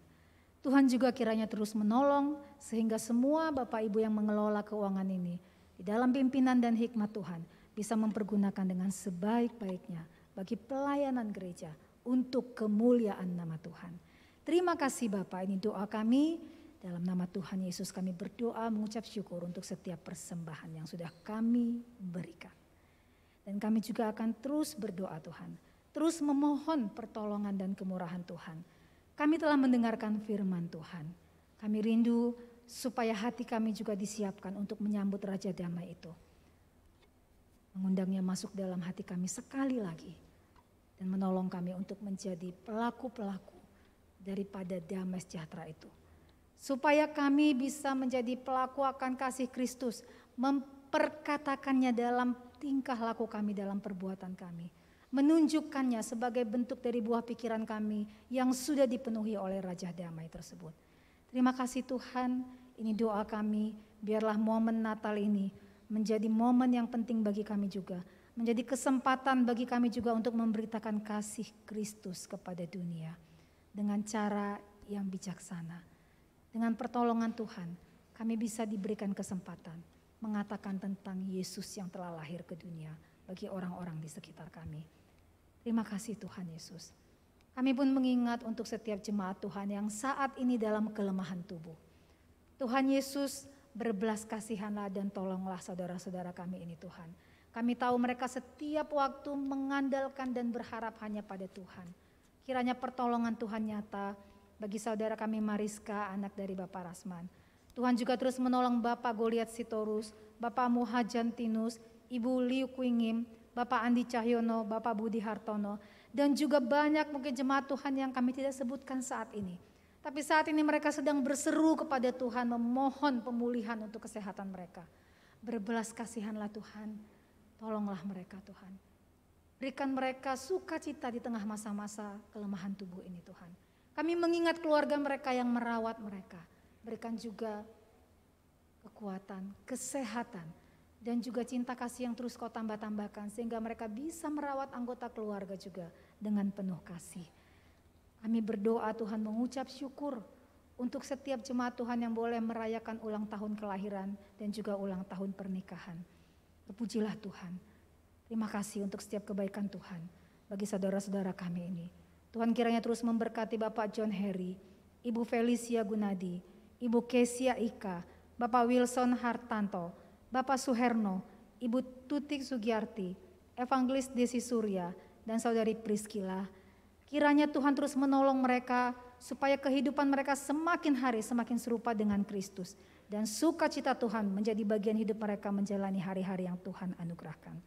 Tuhan juga kiranya terus menolong sehingga semua Bapak Ibu yang mengelola keuangan ini di dalam pimpinan dan hikmat Tuhan bisa mempergunakan dengan sebaik-baiknya bagi pelayanan gereja untuk kemuliaan nama Tuhan. Terima kasih Bapak, ini doa kami. Dalam nama Tuhan Yesus kami berdoa mengucap syukur untuk setiap persembahan yang sudah kami berikan. Dan kami juga akan terus berdoa Tuhan. Terus memohon pertolongan dan kemurahan Tuhan. Kami telah mendengarkan firman Tuhan. Kami rindu supaya hati kami juga disiapkan untuk menyambut Raja Damai itu. Mengundangnya masuk dalam hati kami sekali lagi. Dan menolong kami untuk menjadi pelaku-pelaku daripada damai sejahtera itu. Supaya kami bisa menjadi pelaku akan kasih Kristus, memperkatakannya dalam tingkah laku kami, dalam perbuatan kami. Menunjukkannya sebagai bentuk dari buah pikiran kami yang sudah dipenuhi oleh Raja Damai tersebut. Terima kasih Tuhan, ini doa kami, biarlah momen Natal ini menjadi momen yang penting bagi kami juga. Menjadi kesempatan bagi kami juga untuk memberitakan kasih Kristus kepada dunia. Dengan cara yang bijaksana. Dengan pertolongan Tuhan, kami bisa diberikan kesempatan mengatakan tentang Yesus yang telah lahir ke dunia bagi orang-orang di sekitar kami. Terima kasih Tuhan Yesus. Kami pun mengingat untuk setiap jemaat Tuhan yang saat ini dalam kelemahan tubuh. Tuhan Yesus, berbelas kasihanlah dan tolonglah saudara-saudara kami ini Tuhan. Kami tahu mereka setiap waktu mengandalkan dan berharap hanya pada Tuhan. Kiranya pertolongan Tuhan nyata bagi saudara kami Mariska, anak dari Bapak Rasman. Tuhan juga terus menolong Bapak Goliat Sitorus, Bapak Muhajan Tinus, Ibu Liu Kuingim, Bapak Andi Cahyono, Bapak Budi Hartono, dan juga banyak mungkin jemaat Tuhan yang kami tidak sebutkan saat ini. Tapi saat ini mereka sedang berseru kepada Tuhan, memohon pemulihan untuk kesehatan mereka. Berbelas kasihanlah Tuhan, tolonglah mereka Tuhan. Berikan mereka sukacita di tengah masa-masa kelemahan tubuh ini Tuhan. Kami mengingat keluarga mereka yang merawat mereka. Berikan juga kekuatan, kesehatan, dan juga cinta kasih yang terus Kau tambah-tambahkan. Sehingga mereka bisa merawat anggota keluarga juga dengan penuh kasih. Kami berdoa Tuhan mengucap syukur untuk setiap jemaat Tuhan yang boleh merayakan ulang tahun kelahiran dan juga ulang tahun pernikahan. Terpujilah Tuhan. Terima kasih untuk setiap kebaikan Tuhan bagi saudara-saudara kami ini. Tuhan kiranya terus memberkati Bapak John Harry, Ibu Felicia Gunadi, Ibu Kesia Ika, Bapak Wilson Hartanto, Bapak Suherno, Ibu Tutik Sugiyarti, Evangelis Desi Surya, dan Saudari Priskila. Kiranya Tuhan terus menolong mereka supaya kehidupan mereka semakin hari semakin serupa dengan Kristus. Dan sukacita Tuhan menjadi bagian hidup mereka menjalani hari-hari yang Tuhan anugerahkan.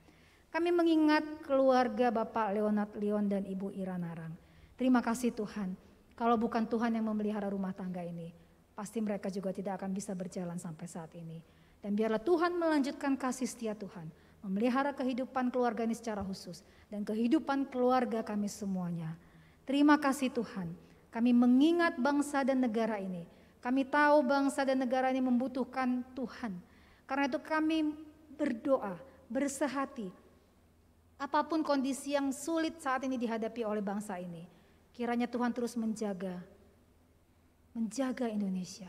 Kami mengingat keluarga Bapak Leonard Leon dan Ibu Ira Narang. Terima kasih Tuhan, kalau bukan Tuhan yang memelihara rumah tangga ini, pasti mereka juga tidak akan bisa berjalan sampai saat ini. Dan biarlah Tuhan melanjutkan kasih setia Tuhan, memelihara kehidupan keluarga ini secara khusus, dan kehidupan keluarga kami semuanya. Terima kasih Tuhan, kami mengingat bangsa dan negara ini. Kami tahu bangsa dan negara ini membutuhkan Tuhan. Karena itu kami berdoa, bersehati, apapun kondisi yang sulit saat ini dihadapi oleh bangsa ini. Kiranya Tuhan terus menjaga Indonesia,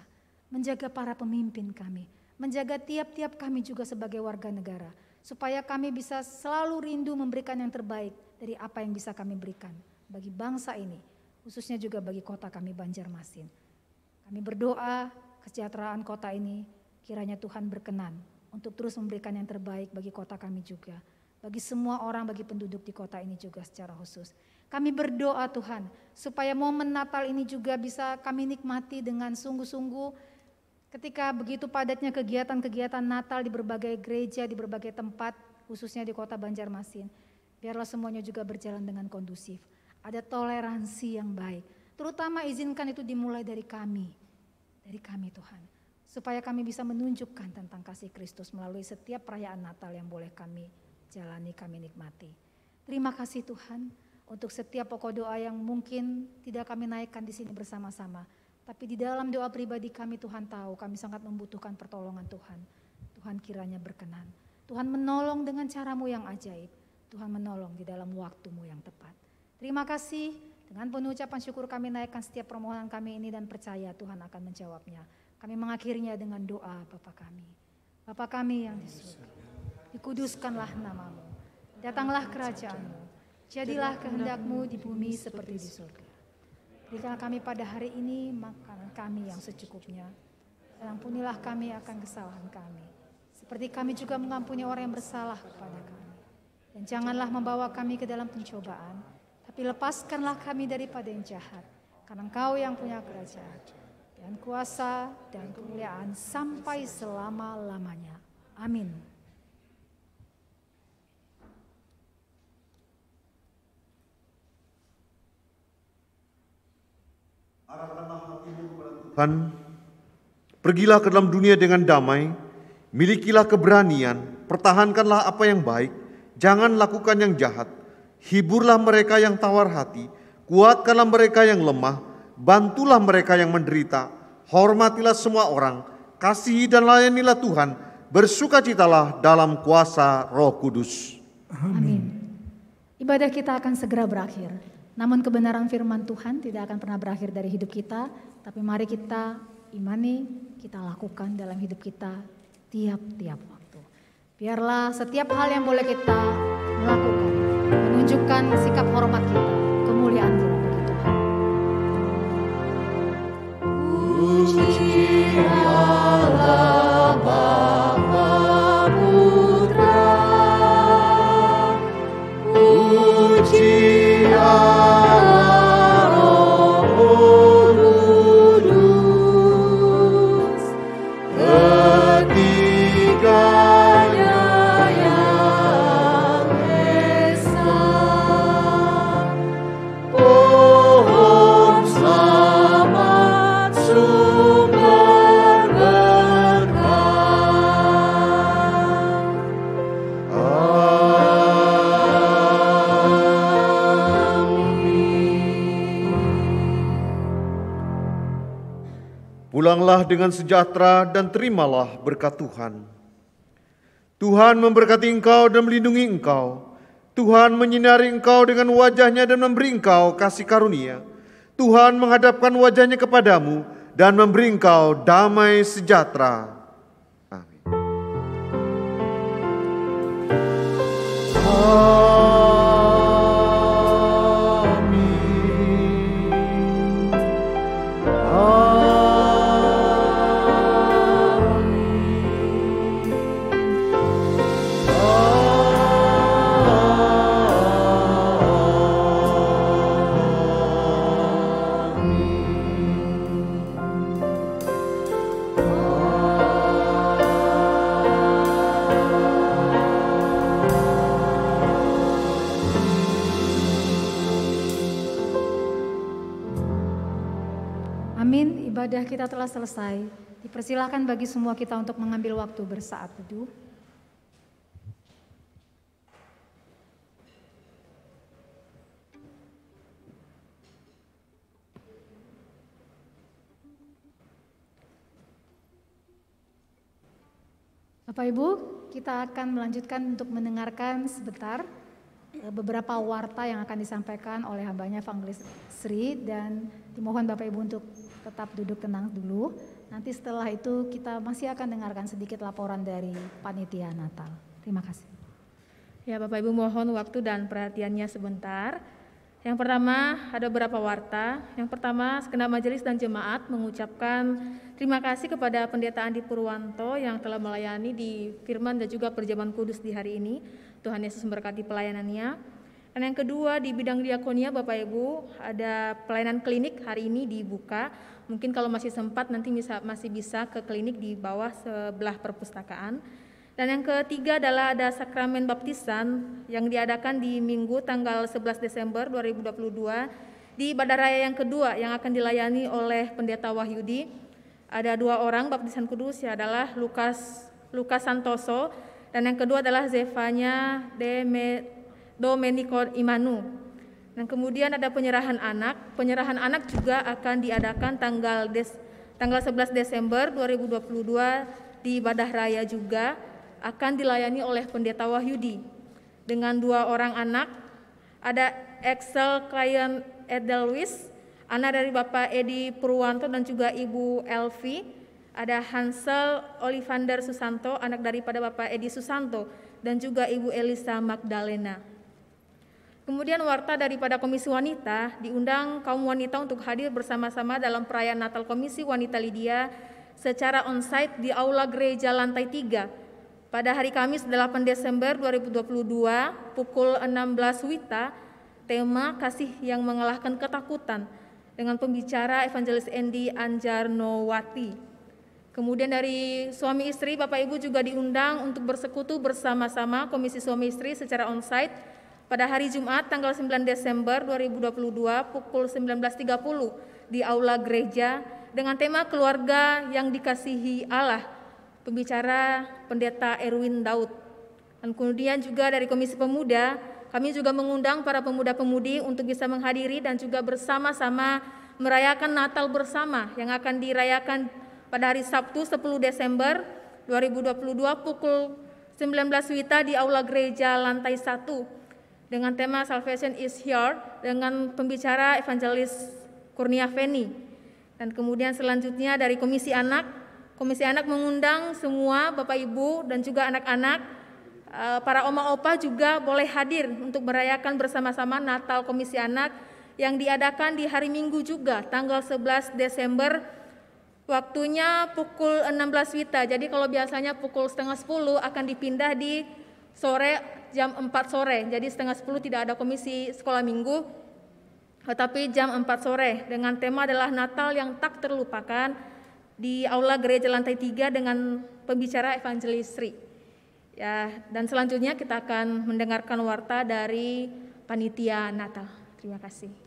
menjaga para pemimpin kami, menjaga tiap-tiap kami juga sebagai warga negara, supaya kami bisa selalu rindu memberikan yang terbaik dari apa yang bisa kami berikan bagi bangsa ini, khususnya juga bagi kota kami Banjarmasin. Kami berdoa kesejahteraan kota ini, kiranya Tuhan berkenan untuk terus memberikan yang terbaik bagi kota kami juga, bagi semua orang, bagi penduduk di kota ini juga secara khusus. Kami berdoa Tuhan, supaya momen Natal ini juga bisa kami nikmati dengan sungguh-sungguh Ketika begitu padatnya kegiatan-kegiatan Natal di berbagai gereja, di berbagai tempat, khususnya di kota Banjarmasin, biarlah semuanya juga berjalan dengan kondusif. Ada toleransi yang baik, terutama izinkan itu dimulai dari kami Tuhan. Supaya kami bisa menunjukkan tentang kasih Kristus melalui setiap perayaan Natal yang boleh kami jalani, kami nikmati. Terima kasih Tuhan untuk setiap pokok doa yang mungkin tidak kami naikkan di sini bersama-sama. Tapi di dalam doa pribadi kami Tuhan tahu kami sangat membutuhkan pertolongan Tuhan. Tuhan kiranya berkenan. Tuhan menolong dengan caramu yang ajaib. Tuhan menolong di dalam waktumu yang tepat. Terima kasih, dengan penuh ucapan syukur kami naikkan setiap permohonan kami ini dan percaya Tuhan akan menjawabnya. Kami mengakhirinya dengan doa Bapa kami. Bapa kami yang di surga, dikuduskanlah namamu, datanglah kerajaanmu, jadilah kehendakmu di bumi seperti di surga. Berikanlah kami pada hari ini makanan kami yang secukupnya, dan ampunilah kami akan kesalahan kami, seperti kami juga mengampuni orang yang bersalah kepada kami. Dan janganlah membawa kami ke dalam pencobaan, tapi lepaskanlah kami daripada yang jahat, karena Engkau yang punya kerajaan, dan kuasa, dan kemuliaan sampai selama-lamanya. Amin. Arahkanlah hatimu kepada Tuhan, pergilah ke dalam dunia dengan damai, milikilah keberanian, pertahankanlah apa yang baik, jangan lakukan yang jahat, hiburlah mereka yang tawar hati, kuatkanlah mereka yang lemah, bantulah mereka yang menderita, hormatilah semua orang, kasihi dan layanilah Tuhan, bersukacitalah dalam kuasa Roh Kudus. Amin. Ibadah kita akan segera berakhir. Namun kebenaran firman Tuhan tidak akan pernah berakhir dari hidup kita, tapi mari kita imani, kita lakukan dalam hidup kita tiap-tiap waktu. Biarlah setiap hal yang boleh kita lakukan menunjukkan sikap hormat kita, kemuliaan kita bagi Tuhan. Puji Allah Bapa Putra, puji Pulanglah dengan sejahtera dan terimalah berkat Tuhan. Tuhan memberkati engkau dan melindungi engkau. Tuhan menyinari engkau dengan wajahnya dan memberi engkau kasih karunia. Tuhan menghadapkan wajahnya kepadamu dan memberi engkau damai sejahtera. Amin. Ibadah kita telah selesai. Dipersilakan bagi semua kita untuk mengambil waktu bersaat teduh. Bapak Ibu, kita akan melanjutkan untuk mendengarkan sebentar beberapa warta yang akan disampaikan oleh hambanya Evangelis Sri, dan dimohon Bapak Ibu untuk tetap duduk tenang dulu. Nanti setelah itu kita masih akan dengarkan sedikit laporan dari panitia Natal. Terima kasih. Ya Bapak Ibu, mohon waktu dan perhatiannya sebentar. Yang pertama ada beberapa warta. Yang pertama, segenap majelis dan jemaat mengucapkan terima kasih kepada Pendeta Andi Purwanto yang telah melayani di firman dan juga perjamuan kudus di hari ini. Tuhan Yesus memberkati pelayanannya. Dan yang kedua, di bidang diakonia Bapak Ibu, ada pelayanan klinik hari ini dibuka Mungkin kalau masih sempat nanti masih bisa ke klinik di bawah sebelah perpustakaan. Dan yang ketiga adalah ada sakramen baptisan yang diadakan di Minggu tanggal 11 Desember 2022 di ibadah raya yang kedua yang akan dilayani oleh Pendeta Wahyudi. Ada 2 orang baptisan kudus, ya adalah Lukas Santoso dan yang kedua adalah Zefania Domenico Imanu. Dan kemudian ada penyerahan anak. Penyerahan anak juga akan diadakan tanggal 11 Desember 2022 di ibadah raya juga, akan dilayani oleh Pendeta Wahyudi dengan 2 orang anak. Ada Excel Klien Edelwis, anak dari Bapak Edi Purwanto dan juga Ibu Elvi. Ada Hansel Olivander Susanto, anak daripada Bapak Edi Susanto dan juga Ibu Elisa Magdalena. Kemudian warta daripada Komisi Wanita, diundang kaum wanita untuk hadir bersama-sama dalam perayaan Natal Komisi Wanita Lydia secara onsite di Aula Gereja Lantai 3 pada hari Kamis 8 Desember 2022 pukul 16 WITA, tema Kasih yang Mengalahkan Ketakutan dengan pembicara Evangelis Endi Anjarnowati. Kemudian dari suami istri, Bapak Ibu juga diundang untuk bersekutu bersama-sama Komisi Suami Istri secara onsite pada hari Jumat tanggal 9 Desember 2022 pukul 19.30 di Aula Gereja dengan tema Keluarga yang Dikasihi Allah, pembicara Pendeta Erwin Daud. Dan kemudian juga dari Komisi Pemuda, kami juga mengundang para pemuda-pemudi untuk bisa menghadiri dan juga bersama-sama merayakan Natal bersama yang akan dirayakan pada hari Sabtu 10 Desember 2022 pukul 19 WITA di Aula Gereja Lantai 1 dengan tema Salvation is Here dengan pembicara Evangelis Kurnia Feni. Dan kemudian selanjutnya dari Komisi Anak mengundang semua Bapak Ibu dan juga anak-anak, para oma opa juga boleh hadir untuk merayakan bersama-sama Natal Komisi Anak yang diadakan di hari Minggu juga tanggal 11 Desember, waktunya pukul 16 WITA. Jadi kalau biasanya pukul setengah 10 akan dipindah di sore jam 4 sore, jadi setengah 10 tidak ada komisi sekolah minggu, tetapi jam 4 sore dengan tema adalah Natal yang tak terlupakan di Aula Gereja Lantai 3 dengan pembicara Evangelis Sri. Ya, dan selanjutnya kita akan mendengarkan warta dari panitia Natal. Terima kasih.